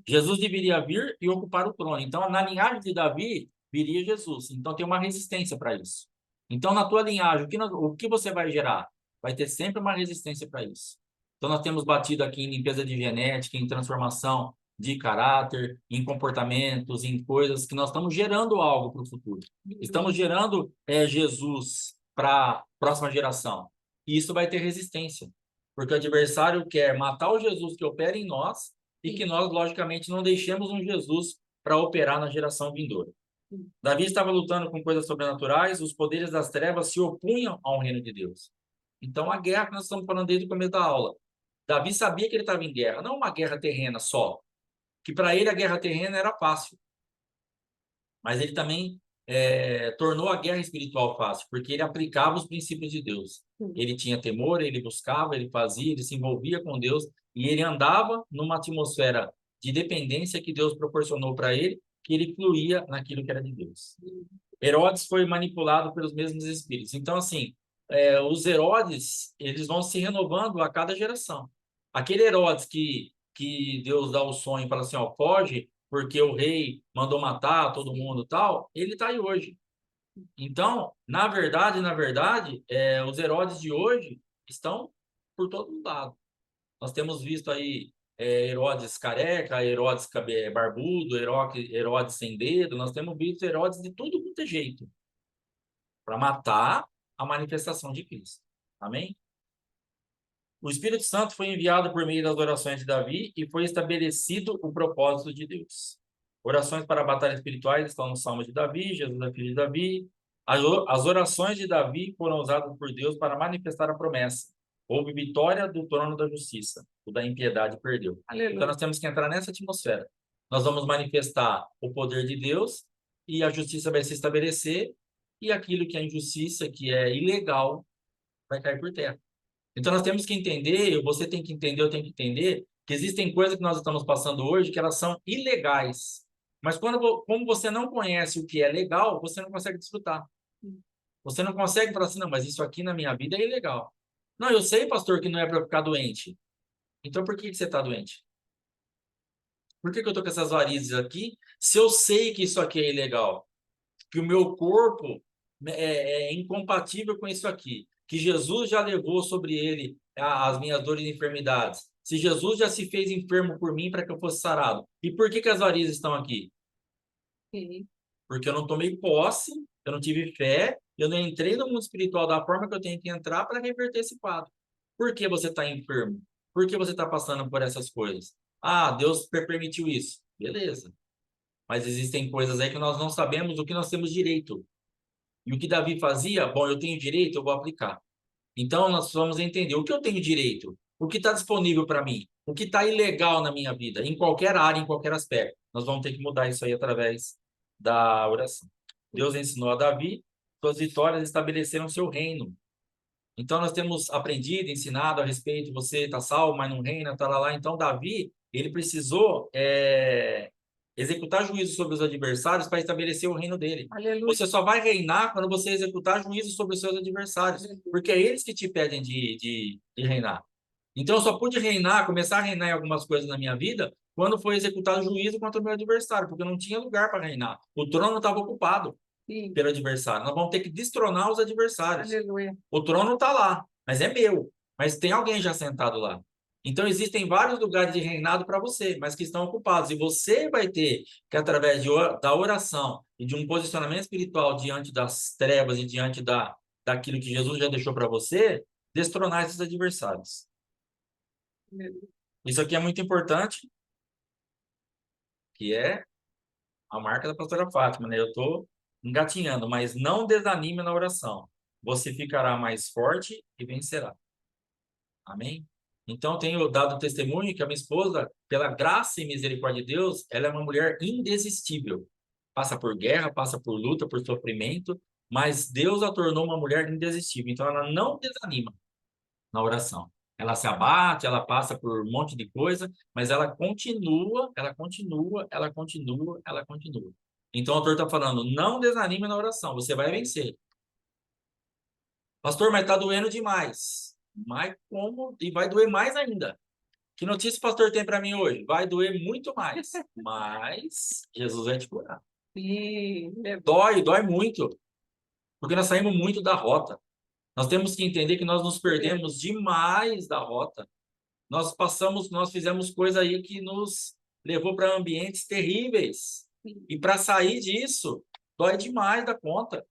Jesus deveria vir e ocupar o trono. Então, na linhagem de Davi, viria Jesus. Então, tem uma resistência para isso. Então, na tua linhagem, o que você vai gerar? Vai ter sempre uma resistência para isso. Então, nós temos batido aqui em limpeza de genética, em transformação de caráter, em comportamentos, em coisas que nós estamos gerando algo para o futuro. Estamos gerando Jesus para a próxima geração. E isso vai ter resistência. Porque o adversário quer matar o Jesus que opera em nós e que nós, logicamente, não deixemos um Jesus para operar na geração vindoura. Davi estava lutando com coisas sobrenaturais, os poderes das trevas se opunham ao reino de Deus. Então, a guerra que nós estamos falando desde o começo da aula. Davi sabia que ele estava em guerra, não uma guerra terrena só, que para ele a guerra terrena era fácil. Mas ele também tornou a guerra espiritual fácil, porque ele aplicava os princípios de Deus. Ele tinha temor, ele buscava, ele fazia, ele se envolvia com Deus, e ele andava numa atmosfera de dependência que Deus proporcionou para ele, que ele fluía naquilo que era de Deus. Herodes foi manipulado pelos mesmos espíritos. Então, assim, os Herodes, eles vão se renovando a cada geração. Aquele Herodes que Deus dá o sonho e fala assim, ó, foge, porque o rei mandou matar todo mundo e tal, ele está aí hoje. Então, na verdade, os Herodes de hoje estão por todo lado. Nós temos visto aí Herodes careca, Herodes barbudo, Herodes sem dedo, nós temos visto Herodes de tudo quanto é jeito para matar a manifestação de Cristo. Amém? O Espírito Santo foi enviado por meio das orações de Davi e foi estabelecido o propósito de Deus. Orações para batalhas espirituais estão no Salmo de Davi, Jesus é filho de Davi. As orações de Davi foram usadas por Deus para manifestar a promessa. Houve vitória do trono da justiça, o da impiedade perdeu. Aleluia. Então nós temos que entrar nessa atmosfera. Nós vamos manifestar o poder de Deus e a justiça vai se estabelecer e aquilo que é injustiça, que é ilegal, vai cair por terra. Então nós temos que entender, você tem que entender, eu tenho que entender, que existem coisas que nós estamos passando hoje que elas são ilegais. Mas como você não conhece o que é legal, você não consegue desfrutar. Você não consegue falar assim, não, mas isso aqui na minha vida é ilegal. Não, eu sei, pastor, que não é para ficar doente. Então por que você está doente? Por que eu estou com essas varizes aqui, se eu sei que isso aqui é ilegal? Que o meu corpo é incompatível com isso aqui, que Jesus já levou sobre ele as minhas dores e enfermidades. Se Jesus já se fez enfermo por mim para que eu fosse sarado. E por que as varizes estão aqui?
Sim.
Porque eu não tomei posse, eu não tive fé, eu não entrei no mundo espiritual da forma que eu tenho que entrar para reverter esse quadro. Por que você está enfermo? Por que você está passando por essas coisas? Ah, Deus permitiu isso. Beleza. Mas existem coisas aí que nós não sabemos o que nós temos direito. E o que Davi fazia, bom, eu tenho direito, eu vou aplicar. Então, nós vamos entender o que eu tenho direito, o que está disponível para mim, o que está ilegal na minha vida, em qualquer área, em qualquer aspecto. Nós vamos ter que mudar isso aí através da oração. Deus ensinou a Davi, suas vitórias estabeleceram seu reino. Então, nós temos aprendido, ensinado a respeito, você está salvo, mas não reina, tá lá. Então, Davi, ele precisou executar juízo sobre os adversários para estabelecer o reino dele. Aleluia. Você só vai reinar quando você executar juízo sobre os seus adversários, porque é eles que te pedem de reinar. Então, eu só pude reinar, começar a reinar em algumas coisas na minha vida, quando foi executado juízo contra o meu adversário, porque eu não tinha lugar para reinar. O trono estava ocupado pelo adversário. Nós vamos ter que destronar os adversários. Aleluia. O trono está lá, mas é meu. Mas tem alguém já sentado lá. Então, existem vários lugares de reinado para você, mas que estão ocupados. E você vai ter que, através da oração e de um posicionamento espiritual diante das trevas e diante daquilo que Jesus já deixou para você, destronar esses adversários. Isso aqui é muito importante, que é a marca da pastora Fátima, né? Eu estou engatinhando, mas não desanime na oração. Você ficará mais forte e vencerá. Amém? Então, tenho dado testemunho que a minha esposa, pela graça e misericórdia de Deus, ela é uma mulher indesistível. Passa por guerra, passa por luta, por sofrimento, Mas Deus a tornou uma mulher indesistível. Então, ela não desanima na oração. Ela se abate, ela passa por um monte de coisa, mas ela continua, ela continua, ela continua, ela continua. Então, o autor está falando, não desanime na oração, você vai vencer. Pastor, mas está doendo demais. Mas como? E vai doer mais ainda. Que notícia o pastor tem para mim hoje? Vai doer muito mais. Mas Jesus vai te curar.
Sim,
Dói muito. Porque nós saímos muito da rota. Nós temos que entender que nós nos perdemos demais da rota. Nós fizemos coisa aí que nos levou para ambientes terríveis. E para sair disso, dói demais da conta.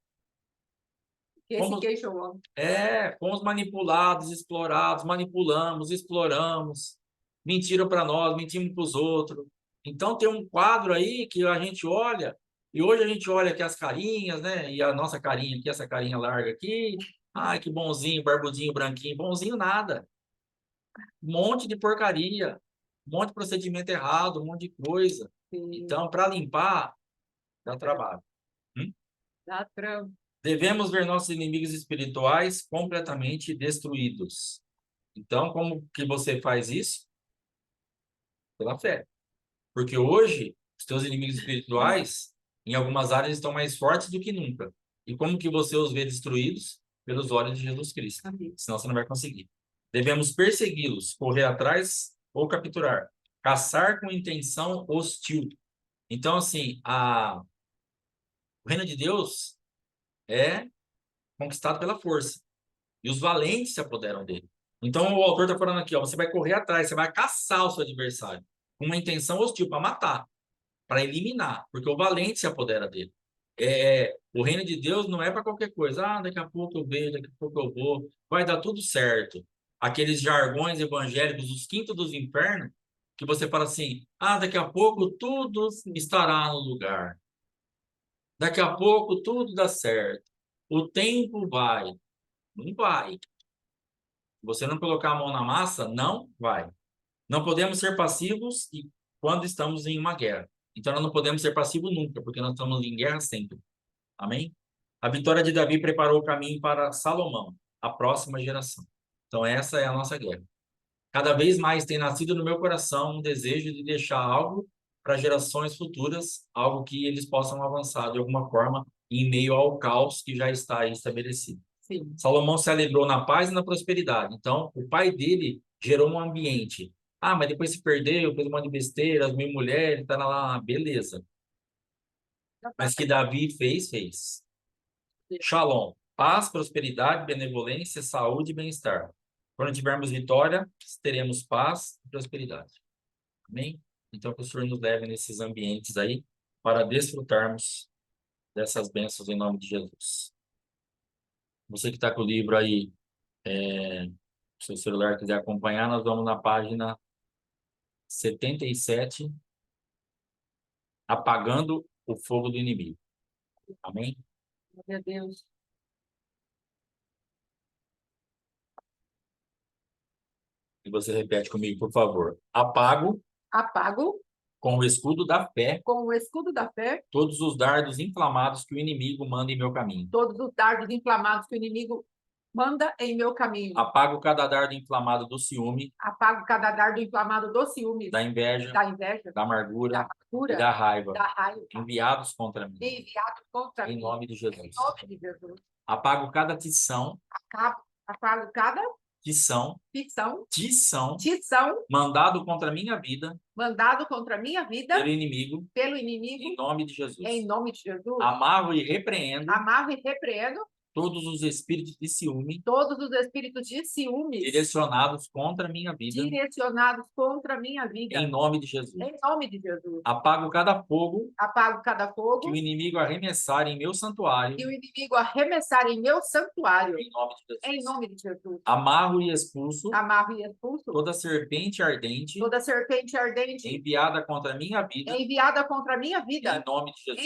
Fomos manipulados, explorados, manipulamos, exploramos, mentiram para nós, mentimos para os outros. Então tem um quadro aí que a gente olha, e hoje a gente olha aqui as carinhas, né? E a nossa carinha aqui, essa carinha larga aqui. Ai, que bonzinho, barbudinho, branquinho. Bonzinho nada. Um monte de porcaria, um monte de procedimento errado, um monte de coisa. Então, para limpar, dá trabalho.
Dá trampo.
Devemos ver nossos inimigos espirituais completamente destruídos. Então, como que você faz isso? Pela fé. Porque hoje, os teus inimigos espirituais, em algumas áreas, estão mais fortes do que nunca. E como que você os vê destruídos? Pelos olhos de Jesus Cristo.
Amém.
Senão você não vai conseguir. Devemos persegui-los, correr atrás ou capturar. Caçar com intenção hostil. Então, assim, o reino de Deus é conquistado pela força. E os valentes se apoderam dele. Então, o autor está falando aqui, ó, você vai correr atrás, você vai caçar o seu adversário com uma intenção hostil para matar, para eliminar, porque o valente se apodera dele. O reino de Deus não é para qualquer coisa. Ah, daqui a pouco eu vejo, daqui a pouco eu vou, vai dar tudo certo. Aqueles jargões evangélicos, os quintos dos infernos, que você fala assim, ah, daqui a pouco tudo estará no lugar. Daqui a pouco tudo dá certo. O tempo vai. Não vai. Você não colocar a mão na massa, não vai. Não podemos ser passivos quando estamos em uma guerra. Então, nós não podemos ser passivos nunca, porque nós estamos em guerra sempre. Amém? A vitória de Davi preparou o caminho para Salomão, a próxima geração. Então, essa é a nossa guerra. Cada vez mais tem nascido no meu coração um desejo de deixar algo para gerações futuras, algo que eles possam avançar de alguma forma em meio ao caos que já está aí estabelecido.
Sim.
Salomão se alegrou na paz e na prosperidade. Então, o pai dele gerou um ambiente. Ah, mas depois se perdeu, fez um monte de besteira, as mil mulheres, tá lá, beleza. Mas que Davi fez. Shalom, paz, prosperidade, benevolência, saúde e bem-estar. Quando tivermos vitória, teremos paz e prosperidade. Amém? Então, que o Senhor nos leve nesses ambientes aí para desfrutarmos dessas bênçãos em nome de Jesus. Você que está com o livro aí, se o celular quiser acompanhar, nós vamos na página 77, apagando o fogo do inimigo. Amém?
Glória a Deus.
E você repete comigo, por favor. Apago com o escudo da fé todos os dardos inflamados que o inimigo manda em meu caminho. Apago cada dardo inflamado do ciúme, da inveja, da amargura e da raiva, enviados contra mim. Em nome de Jesus. Apago cada tição mandado contra a minha vida pelo inimigo em nome de Jesus. Amarro e repreendo todos os espíritos de ciúme direcionados contra a minha vida em nome de Jesus. Apago cada fogo que o inimigo arremessar em meu santuário em nome de Jesus. Amarro e expulso toda serpente ardente enviada contra a minha vida em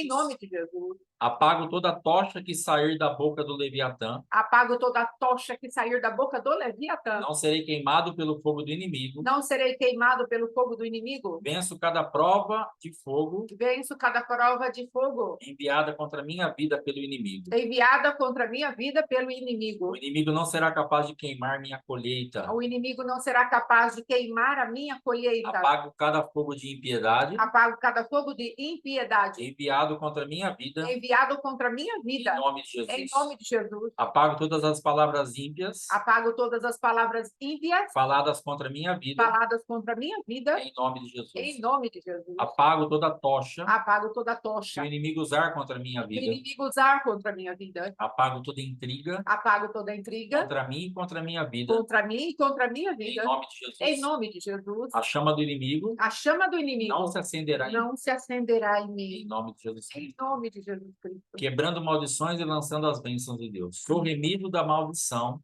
nome de Jesus. Apago toda tocha que sair da boca do Leviatã.
Apago toda tocha que sair da boca do Leviatã.
Não serei queimado pelo fogo do inimigo.
Não serei queimado pelo fogo do inimigo.
Venço cada prova de fogo
Venço cada prova de fogo
enviada contra a minha vida pelo inimigo.
enviada contra a minha vida pelo inimigo.
O inimigo não será capaz de queimar minha colheita.
O inimigo não será capaz de queimar a minha colheita.
Apago cada fogo de impiedade
Apago cada fogo de impiedade
enviado contra a minha vida.
enviado contra a minha vida.
Em nome de Jesus.
Em nome de Jesus.
Apago todas as palavras ímpias
Apago todas as palavras ímpias
faladas contra a minha vida.
faladas contra a minha vida.
Em nome de Jesus.
Em nome de Jesus.
Apago toda tocha
Apago toda
que
tocha
o inimigo usar contra a minha
que o
vida.
inimigo usar contra a minha vida.
Apago toda intriga
Apago toda intriga
contra mim e contra a minha vida.
contra mim e contra a minha
Em
vida.
nome de Jesus.
Em nome de Jesus.
A chama do inimigo
A chama do inimigo
não se acenderá em mim.
não se acenderá em
Em
mim.
nome de Jesus.
Em nome de Jesus Cristo.
Quebrando maldições e lançando as bênçãos de Deus. Sou remido da maldição.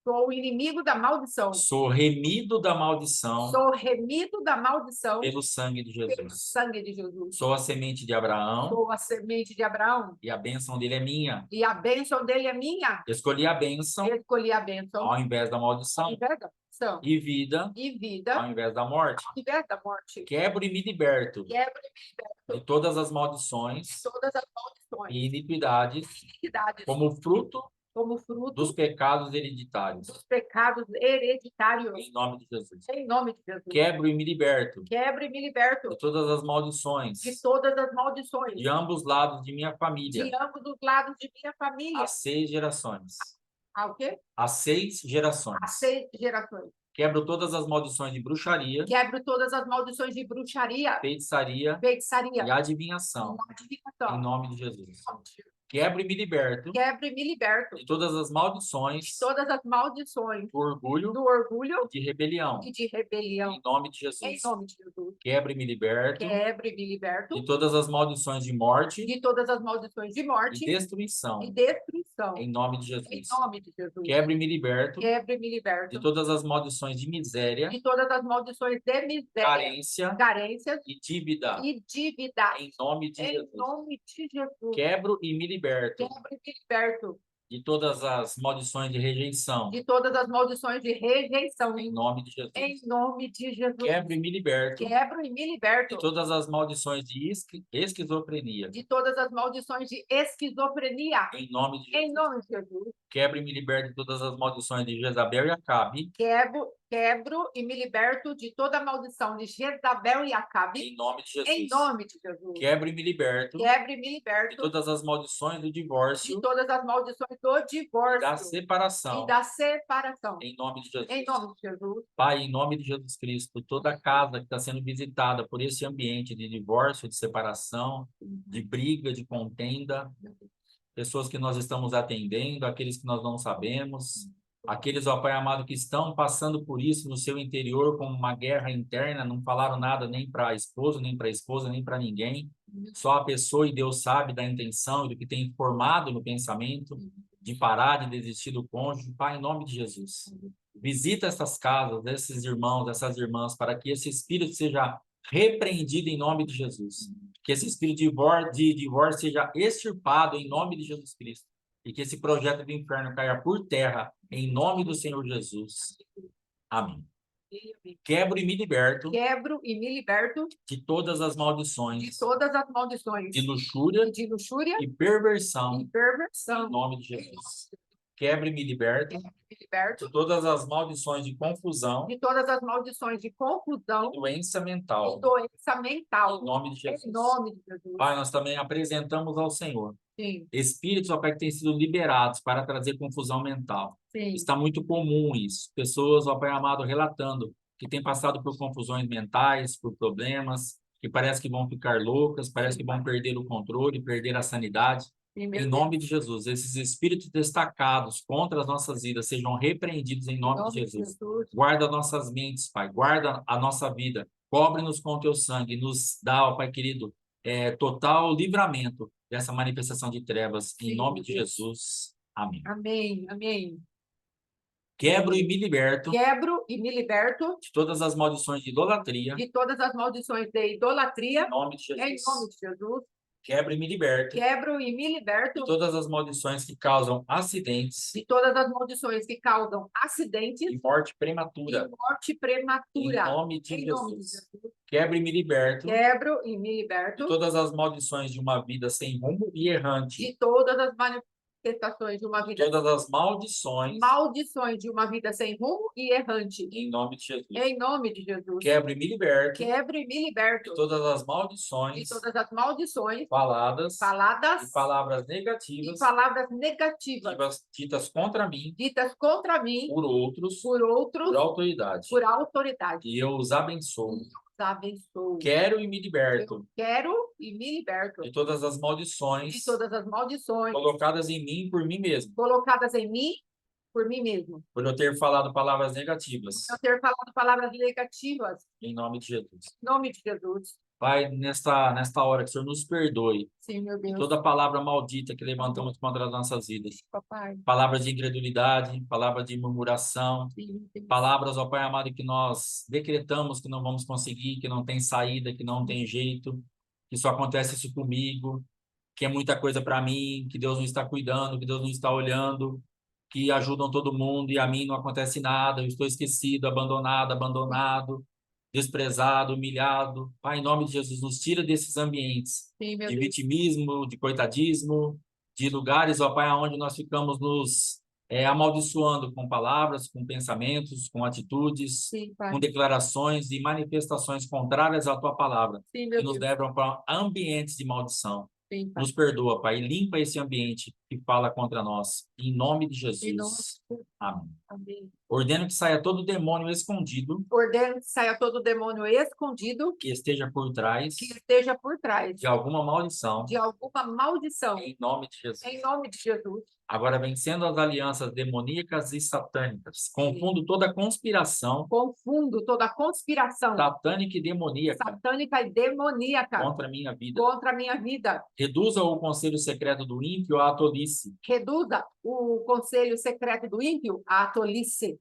Sou o inimigo da maldição.
Sou remido da maldição
Sou remido da maldição
pelo sangue de
pelo
Jesus.
sangue de Jesus.
Sou a semente de Abraão
Sou a semente de Abraão
e a bênção dele é minha.
e a bênção dele é minha.
Escolhi a bênção
Escolhi a bênção
ao invés da
ao
maldição
invés da maldição.
e vida
E vida
ao invés da morte.
ao invés da morte.
Quebro e me liberto
Quebra
de todas as maldições
todas as maldições
e iniquidades
e iniquidades
como fruto
como fruto
dos pecados hereditários.
dos pecados hereditários.
Em nome de Jesus.
Em nome de Jesus.
Quebro e me liberto
Quebra e me liberto
de todas as maldições
de todas as maldições
de ambos lados de minha família.
de ambos os lados de minha família.
Há 6 gerações.
Há o quê?
Há 6 gerações.
Há 6 gerações.
Quebro todas as maldições de bruxaria,
Quebro todas as maldições de bruxaria,
feitiçaria
feitiçaria
e adivinhação. Em
adivinhação.
nome de Jesus. Quebro e me liberto
Quebro e me liberto
de todas as
de
maldições
todas as maldições
do orgulho
do orgulho
e de rebelião.
e de rebelião.
Em nome de
Em
Jesus.
nome de Jesus.
Quebro e me liberto
Quebro e me liberto
de todas as maldições de morte
de todas as maldições de
e
morte
destruição.
e destruição.
Em nome de
Em
Jesus.
nome de Jesus.
Quebro e me liberto
Quebro e me liberto
de todas as maldições de miséria,
de todas as maldições de miséria,
carência
carências
e dívida.
e dívida.
Em nome de
Em
Jesus.
nome de Jesus.
Quebro e me liberto
Quebro e me liberto
de todas as maldições de rejeição.
de todas as maldições de rejeição.
Em nome de Jesus.
Em nome de Jesus.
Quebro e me liberto
Quebro e me liberto
de todas as maldições de esquizofrenia.
de todas as maldições de esquizofrenia.
Em nome de
Em
Jesus.
nome de Jesus.
Quebro e me liberto de todas as maldições de Jezabel e Acabe.
Quebro e me liberto de toda a maldição de Jezabel e Acabe.
Em nome de
Em
Jesus.
nome de Jesus.
Quebro e me liberto
Quebro e me
de
liberto
todas as maldições do
de
divórcio
todas as maldições do
e da
divórcio
separação.
e da separação.
Em nome de Jesus.
Em nome de Jesus.
Pai, em nome de Jesus Cristo, toda casa que está sendo visitada por esse ambiente de divórcio, de separação, de briga, de contenda, pessoas que nós estamos atendendo, aqueles que nós não sabemos, aqueles, ó Pai amado, que estão passando por isso no seu interior como uma guerra interna, não falaram nada nem para a esposa, nem para a esposa, nem para ninguém, só a pessoa e Deus sabe da intenção e do que tem formado no pensamento, de parar, de desistir do cônjuge. Pai, em nome de Jesus, visita essas casas, esses irmãos, essas irmãs, para que esse espírito seja repreendido em nome de Jesus. Que esse espírito de divórcio seja extirpado em nome de Jesus Cristo. E que esse projeto do inferno caia por terra em nome do Senhor Jesus. Amém. Quebro e me liberto
Quebro e me liberto
de todas as
de
maldições
todas as maldições
de luxúria
de luxúria
e perversão
e perversão.
em nome de Jesus. Quebro e me liberto
Me liberto
de todas as maldições de confusão
de todas as maldições de confusão
e doença
e
mental
doença mental.
em nome de Jesus.
Em nome de Jesus.
Pai, nós também apresentamos ao Senhor
Sim,
espíritos, ó Pai, que têm sido liberados para trazer confusão mental.
sim.
Está muito comum isso. Pessoas, ó Pai amado, relatando que têm passado por confusões mentais, por problemas, que parece que vão ficar loucas, parece que vão perder o controle, perder a sanidade.
Sim, meu
Em
Deus.
nome de Jesus, esses espíritos destacados contra as nossas vidas sejam repreendidos em
Em
nome de Jesus. Guarda nossas mentes, Pai, guarda a nossa vida, cobre-nos com teu sangue, nos dá, ó Pai querido, total livramento dessa manifestação de trevas, em
Sim,
nome de
meu Deus.
Jesus. Amém.
Amém, amém.
Quebro e me liberto
Quebro e me liberto
de todas as maldições de idolatria,
de todas as maldições de idolatria.
em nome de
Em
Jesus.
nome de Jesus.
Quebro e me liberto
Quebro e me liberto
de todas as maldições que causam acidentes
de todas as maldições que causam acidentes
e morte
e
prematura.
morte
Em
prematura.
nome de
Em nome de
Jesus.
Jesus.
Quebro e me liberto
Quebro e me
de
liberto
todas as maldições de uma vida sem rumo e errante.
de todas as manifestações de uma vida,
Todas as maldições
maldições de uma vida sem rumo e errante.
em nome de Jesus.
Em nome de Jesus.
Quebro e me liberto
Quebro e me liberto
de todas as
de
maldições
todas as maldições
faladas
faladas
e palavras
e
negativas
palavras negativas
ditas contra mim
ditas contra mim
por outros,
por outros,
por autoridade.
por autoridade.
E eu os abençoo.
Os abençoo.
Quero e me liberto
Eu quero e me liberto
de todas as
de
maldições
todas as maldições
colocadas em mim por mim mesmo,
colocadas em mim por mim mesmo.
por eu ter falado palavras
Eu
negativas,
ter falado palavras negativas
em nome de Jesus.
em nome de Jesus.
Pai, nesta hora, que o Senhor nos perdoe
Sim, meu
de
Deus.
toda palavra maldita que levantamos contra as nossas vidas.
Papai.
Palavras de incredulidade, palavras de murmuração,
Sim, sim.
palavras, ó Pai amado, que nós decretamos que não vamos conseguir, que não tem saída, que não tem jeito, que só acontece isso comigo, que é muita coisa para mim, que Deus não está cuidando, que Deus não está olhando, que ajudam todo mundo e a mim não acontece nada, eu estou esquecido, abandonado, desprezado, humilhado. Pai, em nome de Jesus, nos tira desses ambientes
Sim, meu
de
Deus.
vitimismo, de coitadismo, de lugares, ó Pai, onde nós ficamos nos amaldiçoando com palavras, com pensamentos, com atitudes,
Sim, Pai.
com declarações e manifestações contrárias à Tua palavra,
Sim,
que
meu
nos
Deus.
levam para ambientes de maldição.
Sim, Pai.
Nos perdoa, Pai, limpa esse ambiente que fala contra nós. Em nome de
Em nome
Jesus. Amém.
Amém.
Ordeno que saia todo demônio escondido
Ordeno que saia todo demônio escondido
que esteja por trás
que esteja por trás
de alguma maldição.
de alguma maldição.
Em nome de Jesus.
Em nome de Jesus.
Agora, vencendo as alianças demoníacas e satânicas, confundo toda conspiração
Confundo toda conspiração
satânica e demoníaca
satânica e demoníaca
contra a minha vida.
contra a minha vida.
Reduza o conselho secreto do ímpio à tolice.
Reduza o conselho secreto do ímpio à tolice.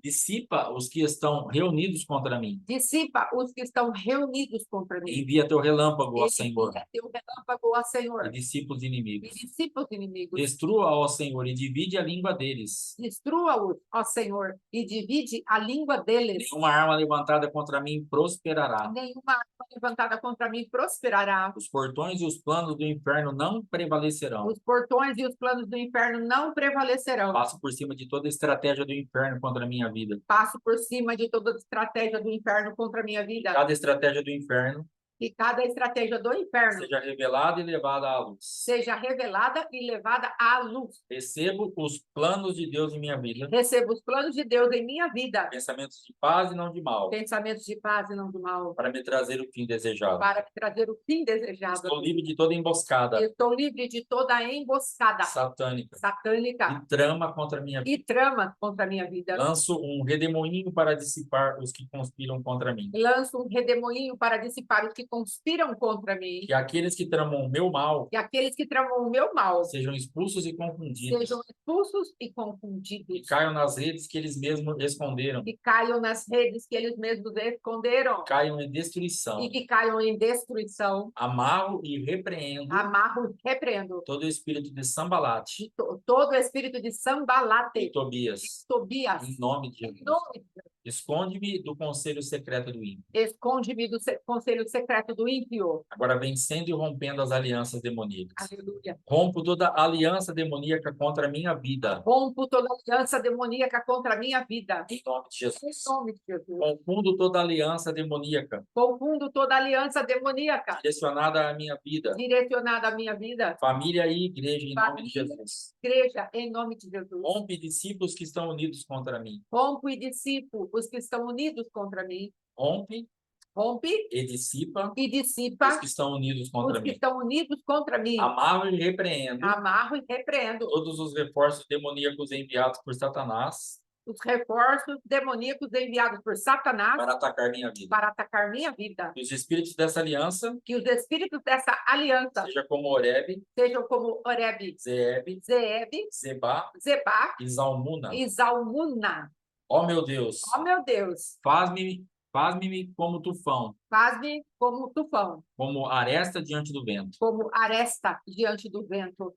Dissipa os que estão reunidos contra mim.
Dissipa os que estão reunidos contra mim.
Envia teu relâmpago, ó Senhor,
Envia teu relâmpago, ó
e
Senhor,
dissipa os
e
inimigos.
dissipa os inimigos.
Destrua, ó Senhor, e divide a língua deles.
Destrua-os, ó Senhor, e divide a língua deles.
Nenhuma arma levantada contra mim prosperará.
Nenhuma arma levantada contra mim prosperará.
Os portões e os planos do inferno não prevalecerão.
Os portões e os planos do inferno não prevalecerão.
Passo por cima de toda estratégia do inferno contra a minha vida.
Passo por cima de toda estratégia do inferno contra a minha vida.
Cada estratégia do inferno
Que cada estratégia do inferno
seja revelada e levada à luz.
seja revelada e levada à luz.
Recebo os planos de Deus em minha vida.
Recebo os planos de Deus em minha vida.
Pensamentos de paz e não de mal.
Pensamentos de paz e não de mal.
Para me trazer o fim desejado.
Para trazer o fim desejado.
Estou livre de toda emboscada.
Estou livre de toda emboscada
Satânica.
satânica
E trama contra a minha vida.
e trama contra a minha vida.
Lanço um redemoinho para dissipar os que conspiram contra mim.
Lanço um redemoinho para dissipar os que conspiram contra mim.
Que aqueles que tramam o meu mal
E aqueles que tramam o meu mal
sejam expulsos e confundidos.
sejam expulsos e confundidos.
E caiam nas redes que eles mesmos esconderam.
Que caiam nas redes que eles mesmos esconderam.
Caiam em destruição.
E que caiam em destruição.
Amarro e repreendo
Amarro e repreendo
todo espírito de Sambalate
todo espírito de Sambalate
e Tobias.
Tobias.
Em nome de
Em
Jesus.
nome de Jesus.
Esconde-me do conselho secreto do ímpio.
Esconde-me do conselho secreto do ímpio.
Agora vencendo e rompendo as alianças demoníacas.
Aleluia.
Rompo toda aliança demoníaca contra a minha vida.
Rompo toda aliança demoníaca contra a minha vida.
Em nome de
Em
Jesus.
nome de Jesus.
Confundo toda aliança demoníaca
Confundo toda aliança demoníaca
direcionada à minha vida,
direcionada à minha vida.
família e igreja, em nome de
Família.
Jesus.
Igreja, em nome de Jesus.
Rompe discípulos que estão unidos contra mim.
Rompo e dissipo os que estão unidos contra mim.
Rompe
Rompe
e dissipa
e dissipa
os que estão unidos contra
os que
mim.
estão unidos contra mim.
Amarro e repreendo
Amarro e repreendo
todos os reforços demoníacos enviados por Satanás
os reforços demoníacos enviados por Satanás
para atacar minha vida.
para atacar minha vida.
Que os espíritos dessa aliança,
Que os espíritos dessa aliança
seja como Oreb,
sejam como Oreb,
Zeeb,
Zeeb,
Zebá
Zebá
e Zalmuna.
e Zalmuna.
Ó meu Deus,
Ó meu Deus,
faz-me Faz-me como tufão,
Faz-me como tufão,
como aresta diante do vento.
como aresta diante do vento.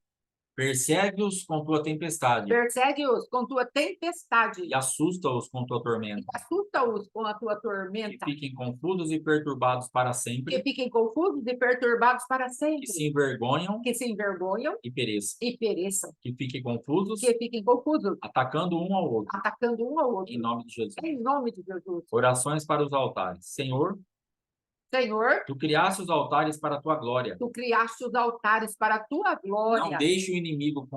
Persegue-os com tua tempestade
Persegue-os com tua tempestade
e assusta-os com tua
e
tormenta.
assusta-os com a tua
Que
tormenta.
fiquem confusos e perturbados para
Que
sempre,
fiquem confusos e perturbados para
que
sempre.
se envergonham
Que se envergonham
e pereçam.
e pereçam.
Que fiquem confusos,
Que fiquem confusos,
atacando um ao outro,
atacando um ao outro.
em nome de Jesus.
Em nome de Jesus.
Orações para os altares. Senhor,
Senhor,
tu criaste os altares para a tua glória.
tu criaste os altares para a tua
Não
glória.
deixe o inimigo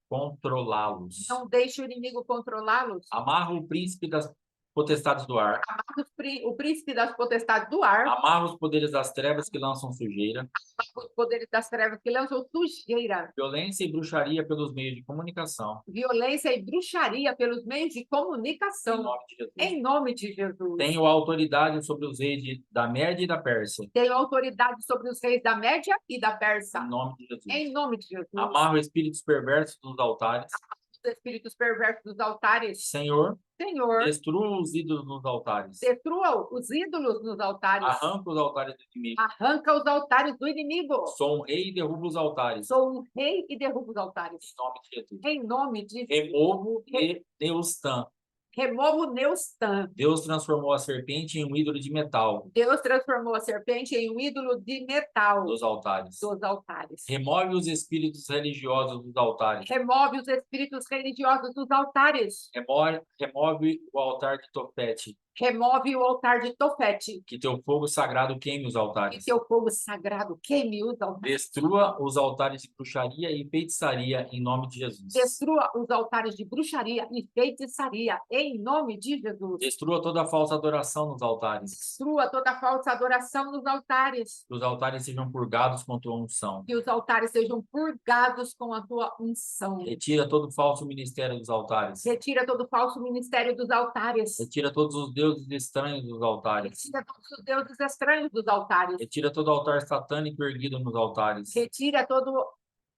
controlá-los.
Não deixe o inimigo controlá-los.
Amarra o príncipe das potestades do ar.
Amarra o príncipe das potestades do ar,
Amarra os poderes das trevas que lançam sujeira.
os poderes das trevas que lançam sujeira,
Violência e bruxaria pelos meios de comunicação.
violência e bruxaria pelos meios de
Em
comunicação.
nome de Jesus.
Em nome de Jesus.
Tenho autoridade sobre os reis da Média e da Pérsia.
Tenho autoridade sobre os reis da Média e da Pérsia.
Em nome de Jesus.
Em nome de Jesus.
Amarra espíritos perversos dos altares.
Os espíritos perversos dos altares.
Senhor,
Senhor,
destrua os ídolos nos altares.
destrua os ídolos nos altares.
Arranca os altares do inimigo.
Arranca os altares do inimigo.
Sou um rei e derrubo os altares.
Sou um rei e derrubo os altares.
Em nome de Jesus.
Em nome de
Removo Neustan.
Removo Neustan.
Deus transformou a serpente em um ídolo de metal
Deus transformou a serpente em um ídolo de metal
dos altares.
dos altares.
Remove os espíritos religiosos dos altares.
Remove os espíritos religiosos dos altares.
Remove o altar de Tofete.
Remove o altar de Tofete.
Que teu fogo sagrado queime os
Que
altares.
teu fogo sagrado queime os altares.
Destrua os altares de bruxaria e feitiçaria em nome de Jesus.
Destrua os altares de bruxaria e feitiçaria em nome de Jesus.
Destrua toda falsa adoração nos altares.
Destrua toda falsa adoração nos altares.
Que os altares sejam purgados com tua unção.
Que os altares sejam purgados com a tua unção.
Retira todo falso ministério dos altares.
Retira todo falso ministério dos altares.
Retira todos os deuses estranhos dos altares.
Retira todos os deuses estranhos dos altares.
Retira todo altar satânico erguido nos altares.
Retira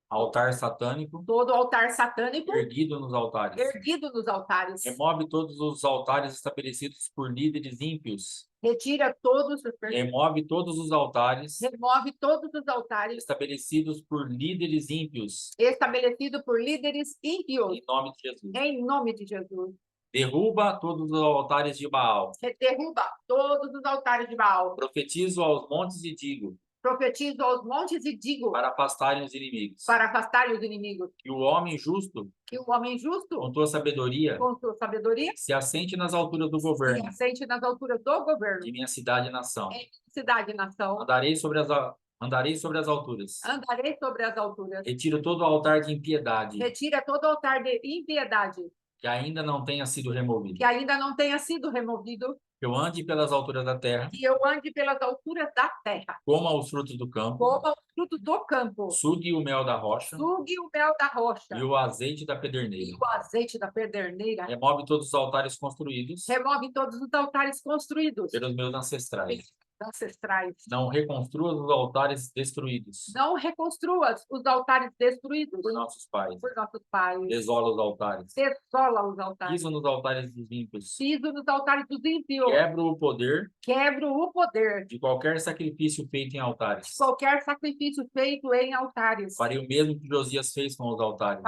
Altar satânico
todo altar satânico
erguido nos altares.
erguido nos altares.
Remove todos os altares estabelecidos por líderes ímpios.
Retira todos,
Remove todos os altares
remove todos os altares
estabelecidos por líderes ímpios.
estabelecidos por líderes ímpios.
Em nome de Jesus.
Em nome de Jesus.
Derruba todos os altares de Baal.
Derruba todos os altares de Baal.
Profetizo aos montes e digo,
Profetizo aos montes e digo,
para afastarem os inimigos.
para afastarem os inimigos,
Que o homem justo,
que o homem justo,
com tua sabedoria,
com sua sabedoria,
se assente nas alturas do
se
governo
assente nas alturas do governo,
de minha cidade e nação.
em cidade e nação.
Andarei sobre as alturas.
Andarei sobre as alturas.
Retiro todo altar de impiedade
Retira todo altar de impiedade
que ainda não tenha sido removido.
que ainda não tenha sido removido,
Que eu ande pelas alturas da terra,
que eu ande pelas alturas da terra,
coma os frutos do campo,
coma os frutos do campo,
sugue o mel da rocha
sugue o mel da rocha
e o azeite da
e
pederneira.
o azeite da pederneira.
Remove todos os altares construídos
Remove todos os altares construídos
pelos meus ancestrais.
ancestrais.
Não reconstrua os altares destruídos
Não reconstruas os altares destruídos
por nossos pais.
por nossos pais.
Desola os altares.
Desola os altares.
Piso nos altares dos ímpios.
Piso nos altares dos ímpios.
Quebro o poder
Quebro o poder
de qualquer sacrifício feito em altares.
qualquer sacrifício feito em altares.
Farei o mesmo que Josias fez com os altares.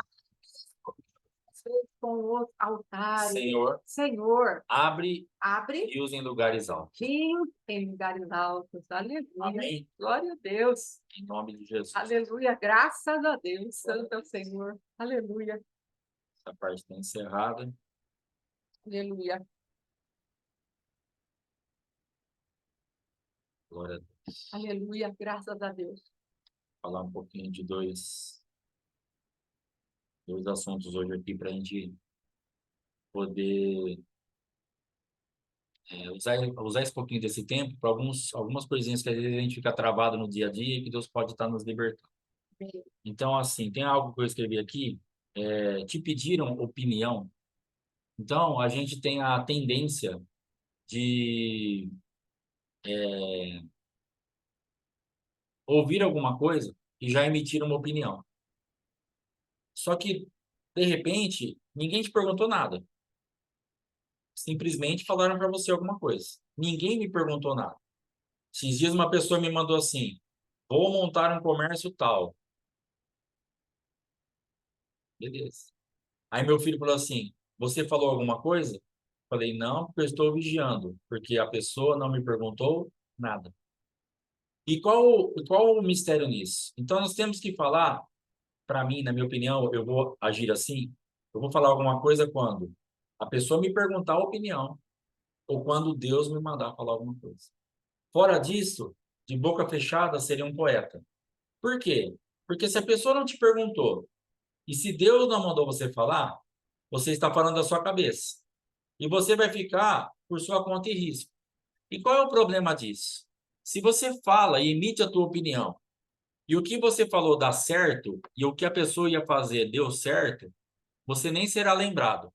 Com os altares.
Senhor,
Senhor,
abre
abre
rios em lugares altos.
rios em lugares altos. Aleluia.
Amém.
Glória a Deus.
Em nome de Jesus.
Aleluia. Graças a Deus. Santo é o Senhor. Aleluia.
Essa parte está encerrada.
Aleluia.
Glória a Deus.
Aleluia. Graças a Deus.
Falar um pouquinho de dois assuntos hoje aqui para a gente poder usar esse pouquinho desse tempo para algumas coisinhas que às vezes a gente fica travado no dia a dia e que Deus pode estar nos libertando. Então, assim, tem algo que eu escrevi aqui, te pediram opinião. Então, a gente tem a tendência de ouvir alguma coisa e já emitir uma opinião. Só que, de repente, ninguém te perguntou nada. Simplesmente falaram para você alguma coisa. Ninguém me perguntou nada. Esses dias uma pessoa me mandou assim: vou montar um comércio tal. Beleza. Aí meu filho falou assim: você falou alguma coisa? Falei: não, porque eu estou vigiando, porque a pessoa não me perguntou nada. E qual o mistério nisso? Então nós temos que falar, para mim, na minha opinião, eu vou agir assim. Eu vou falar alguma coisa quando a pessoa me perguntar a opinião ou quando Deus me mandar falar alguma coisa. Fora disso, de boca fechada, seria um poeta. Por quê? Porque se a pessoa não te perguntou e se Deus não mandou você falar, você está falando da sua cabeça. E você vai ficar por sua conta e risco. E qual é o problema disso? Se você fala e emite a tua opinião, e o que você falou dá certo, e o que a pessoa ia fazer deu certo, você nem será lembrado.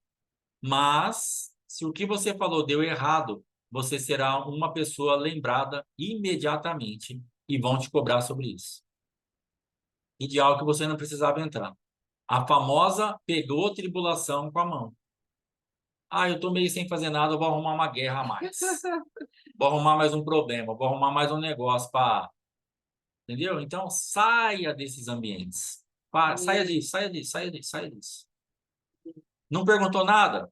Mas, se o que você falou deu errado, você será uma pessoa lembrada imediatamente e vão te cobrar sobre isso. E de algo que você não precisava entrar. A famosa pegou tribulação com a mão. Ah, eu tô meio sem fazer nada, eu vou arrumar uma guerra a mais. Vou arrumar mais um problema, vou arrumar mais um negócio para... Entendeu? Então, saia desses ambientes. Saia disso, saia disso, saia disso, saia disso. Não perguntou nada?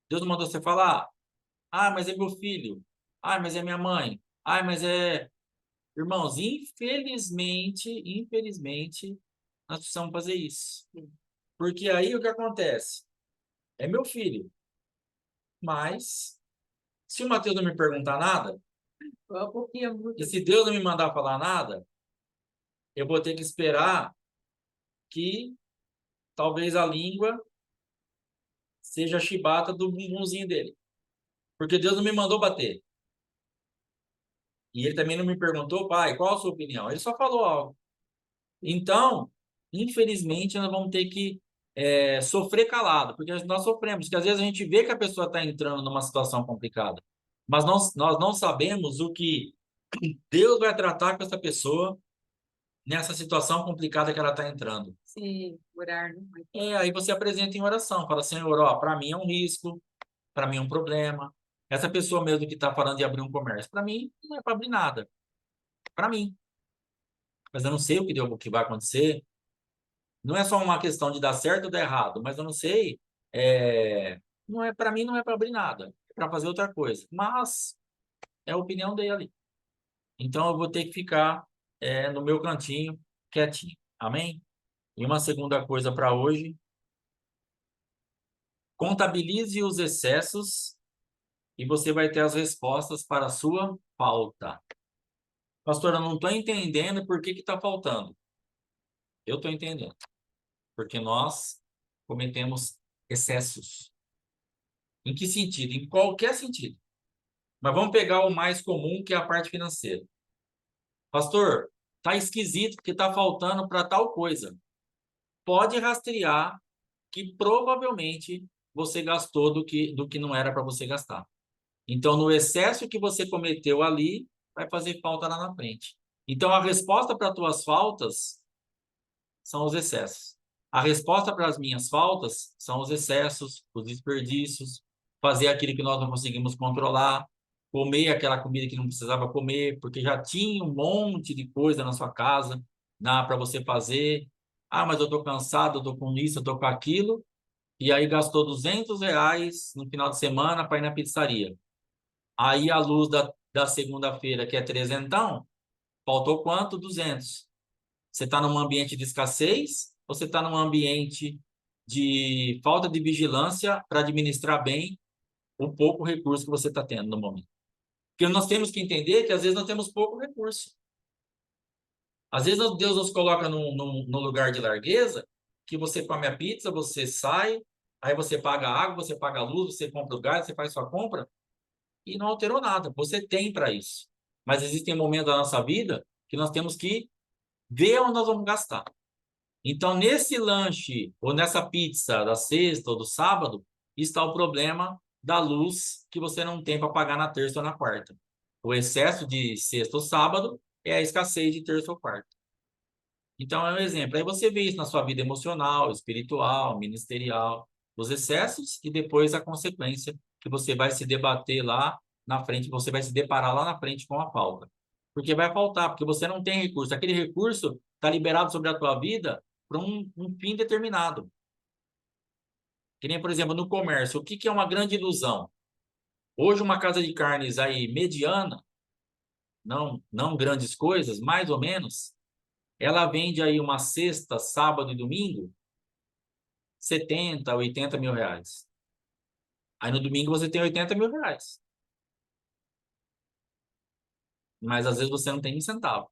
Deus não mandou você falar? Ah, mas é meu filho. Ah, mas é minha mãe. Ah, mas é... Irmãos, infelizmente, nós precisamos fazer isso. Porque aí o que acontece? É meu filho. Mas, se o Mateus não me perguntar nada, e se Deus não me mandar falar nada, eu vou ter que esperar que talvez a língua seja a chibata do bumbumzinho dele. Porque Deus não me mandou bater. E ele também não me perguntou, pai, qual a sua opinião? Ele só falou algo. Então, infelizmente, nós vamos ter que sofrer calado, porque nós sofremos, porque às vezes a gente vê que a pessoa está entrando numa situação complicada, mas nós não sabemos o que Deus vai tratar com essa pessoa nessa situação complicada que ela está entrando.
Sim, orar, né?
Aí você apresenta em oração, fala, Senhor, ó, para mim é um risco, para mim é um problema. Essa pessoa mesmo que está falando de abrir um comércio, para mim não é para abrir nada, para mim. Mas eu não sei o que vai acontecer. Não é só uma questão de dar certo ou dar errado, mas eu não sei. Não é para mim, não é para abrir nada, é para fazer outra coisa. Mas é a opinião dele ali. Então eu vou ter que ficar no meu cantinho, quietinho. Amém? E uma segunda coisa para hoje: contabilize os excessos e você vai ter as respostas para a sua falta. Pastor, eu não estou entendendo por que está faltando. Eu estou entendendo. Porque nós cometemos excessos. Em que sentido? Em qualquer sentido. Mas vamos pegar o mais comum, que é a parte financeira. Pastor, tá esquisito porque tá faltando para tal coisa. Pode rastrear que provavelmente você gastou do que não era para você gastar. Então, no excesso que você cometeu ali, vai fazer falta lá na frente. Então, a resposta para as tuas faltas são os excessos. A resposta para as minhas faltas são os excessos, os desperdícios, fazer aquilo que nós não conseguimos controlar, comer aquela comida que não precisava comer, porque já tinha um monte de coisa na sua casa, para você fazer. Ah, mas eu estou cansado, eu estou com isso, eu estou com aquilo. E aí gastou R$ 200 no final de semana para ir na pizzaria. Aí a luz da segunda-feira, que é trezentão, faltou quanto? 200. Você está num ambiente de escassez ou você está num ambiente de falta de vigilância para administrar bem o pouco recurso que você está tendo no momento? Porque nós temos que entender que às vezes nós temos pouco recurso. Às vezes Deus nos coloca num lugar de largueza, que você come a pizza, você sai, aí você paga a água, você paga a luz, você compra o gás, você faz sua compra e não alterou nada. Você tem para isso. Mas existem momentos da nossa vida que nós temos que ver onde nós vamos gastar. Então, nesse lanche ou nessa pizza da sexta ou do sábado, está o problema da luz que você não tem para pagar na terça ou na quarta. O excesso de sexta ou sábado é a escassez de terça ou quarta. Então, é um exemplo. Aí você vê isso na sua vida emocional, espiritual, ministerial, os excessos e depois a consequência que você vai se debater lá na frente, você vai se deparar lá na frente com a falta. Porque vai faltar, porque você não tem recurso. Aquele recurso está liberado sobre a tua vida para um fim determinado. Que nem, por exemplo, no comércio, o que é uma grande ilusão? Hoje, uma casa de carnes aí mediana, não grandes coisas, mais ou menos, ela vende aí uma sexta, sábado e domingo, 70, 80 mil reais. Aí no domingo você tem 80 mil reais. Mas às vezes você não tem um centavo.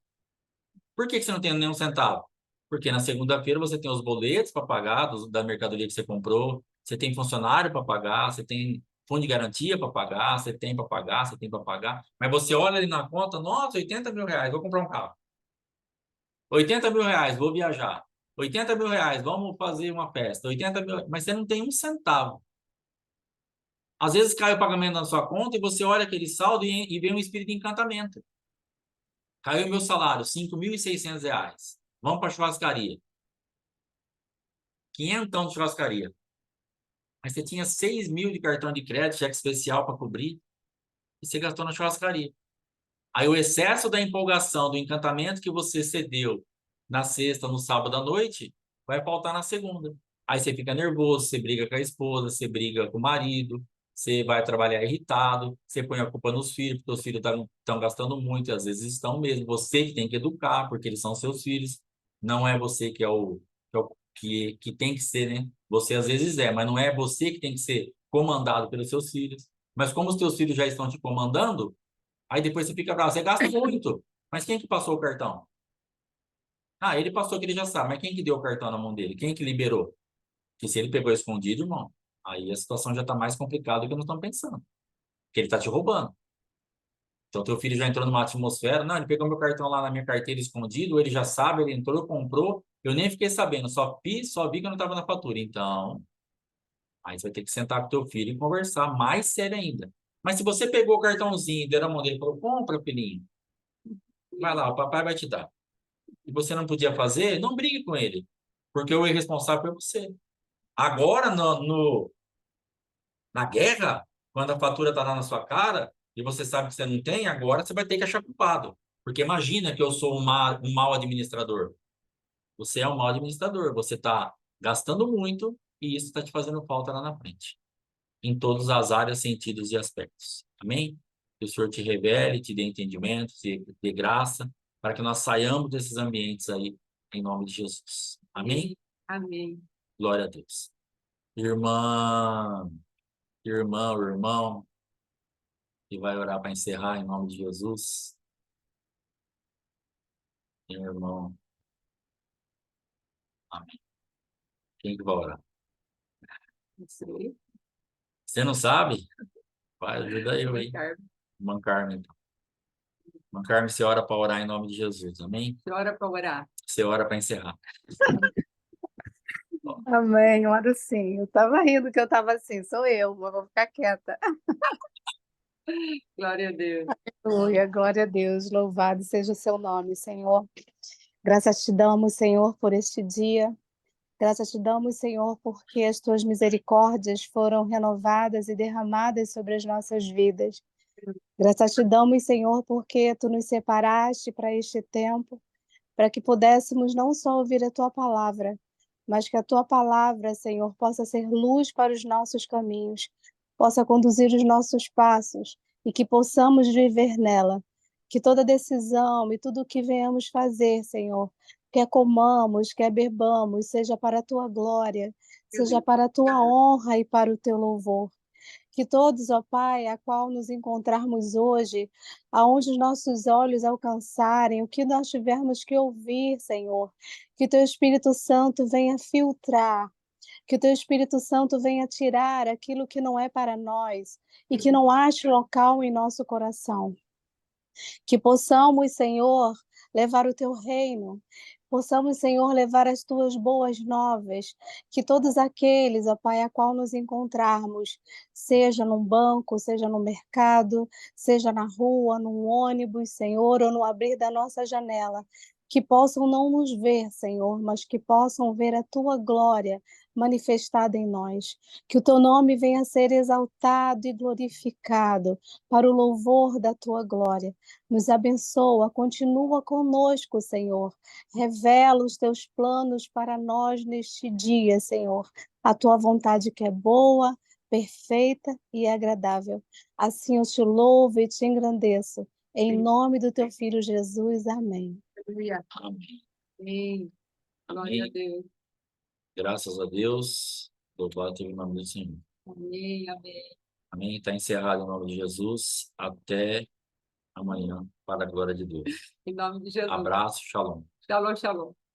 Por que você não tem nenhum centavo? Porque na segunda-feira você tem os boletos para pagar da mercadoria que você comprou, você tem funcionário para pagar, você tem fundo de garantia para pagar, você tem para pagar, você tem para pagar. Mas você olha ali na conta, nossa, 80 mil reais, vou comprar um carro. 80 mil reais, vou viajar. 80 mil reais, vamos fazer uma festa. 80 mil, mas você não tem um centavo. Às vezes cai o pagamento na sua conta e você olha aquele saldo e vem um espírito de encantamento. Caiu meu salário, 5.600 reais. Vamos para a churrascaria. 500 de churrascaria. Mas você tinha 6 mil de cartão de crédito, cheque especial para cobrir, e você gastou na churrascaria. Aí o excesso da empolgação, do encantamento que você cedeu na sexta, no sábado à noite, vai faltar na segunda. Aí você fica nervoso, você briga com a esposa, você briga com o marido, você vai trabalhar irritado, você põe a culpa nos filhos, porque os filhos estão gastando muito, e às vezes estão mesmo. Você que tem que educar, porque eles são seus filhos, não é você que tem que ser, né? Você às vezes é, mas não é você que tem que ser comandado pelos seus filhos. Mas como os teus filhos já estão te comandando, aí depois você fica bravo, você gasta muito. Mas quem que passou o cartão? Ah, ele passou que ele já sabe, mas quem que deu o cartão na mão dele? Quem que liberou? Que se ele pegou escondido, irmão, aí a situação já está mais complicada do que nós estamos pensando. Porque ele está te roubando. Então, teu filho já entrou numa atmosfera. Não, ele pegou meu cartão lá na minha carteira escondido, ele já sabe, ele entrou, comprou. Eu nem fiquei sabendo, só vi que eu não estava na fatura. Então, aí você vai ter que sentar com teu filho e conversar mais sério ainda. Mas se você pegou o cartãozinho e deu na mão dele e falou, compra, filhinho, vai lá, o papai vai te dar. E você não podia fazer, não brigue com ele. Porque o irresponsável foi você. Agora, na guerra, quando a fatura está lá na sua cara e você sabe que você não tem, agora você vai ter que achar culpado. Porque imagina que eu sou um mau administrador. Você é um mau administrador. Você está gastando muito e isso está te fazendo falta lá na frente. Em todas as áreas, sentidos e aspectos. Amém? Que o Senhor te revele, te dê entendimento, te dê graça, para que nós saiamos desses ambientes aí, em nome de Jesus. Amém?
Amém.
Glória a Deus. Irmã, irmão, que vai orar para encerrar em nome de Jesus. Irmão, amém. Quem que vai orar?
Não sei.
Você não sabe? Vai, ajuda eu aí.
Ricardo,
Irmã Carmen, então. Irmã Carmen, você ora para orar em nome de Jesus, amém?
que hora para orar?
Você ora para encerrar.
Amém, oro sim. Eu estava rindo que eu estava assim, sou eu, mas vou ficar quieta.
Glória a Deus.
Aleluia, glória a Deus, louvado seja o seu nome, Senhor. Graças te damos, Senhor, por este dia. Graças te damos, Senhor, porque as tuas misericórdias foram renovadas e derramadas sobre as nossas vidas. Graças te damos, Senhor, porque tu nos separaste para este tempo, para que pudéssemos não só ouvir a tua palavra, mas que a tua palavra, Senhor, possa ser luz para os nossos caminhos, possa conduzir os nossos passos e que possamos viver nela. Que toda decisão e tudo o que venhamos fazer, Senhor, quer comamos, quer bebamos, seja para a tua glória, seja para a tua honra e para o teu louvor. Que todos, ó Pai, a qual nos encontrarmos hoje, aonde os nossos olhos alcançarem, o que nós tivermos que ouvir, Senhor, que Teu Espírito Santo venha filtrar, que o Teu Espírito Santo venha tirar aquilo que não é para nós e que não ache local em nosso coração. Que possamos, Senhor, levar o Teu reino, possamos, Senhor, levar as Tuas boas novas, que todos aqueles, ó Pai, a qual nos encontrarmos, seja num banco, seja no mercado, seja na rua, num ônibus, Senhor, ou no abrir da nossa janela, que possam não nos ver, Senhor, mas que possam ver a Tua glória manifestada em nós. Que o teu nome venha a ser exaltado e glorificado para o louvor da tua glória. Nos abençoa, continua conosco, Senhor. Revela os teus planos para nós neste dia, Senhor. A tua vontade que é boa, perfeita e agradável. Assim eu te louvo e te engrandeço. Em nome do teu Filho Jesus. Amém.
Aleluia.
Amém.
Amém. Glória a
Amém.
Deus.
Graças a Deus. Louvado seja o nome do Senhor.
Amém, amém.
Amém. Está encerrado em nome de Jesus. Até amanhã, para a glória de Deus.
Em nome de Jesus.
Abraço, shalom.
Shalom, shalom.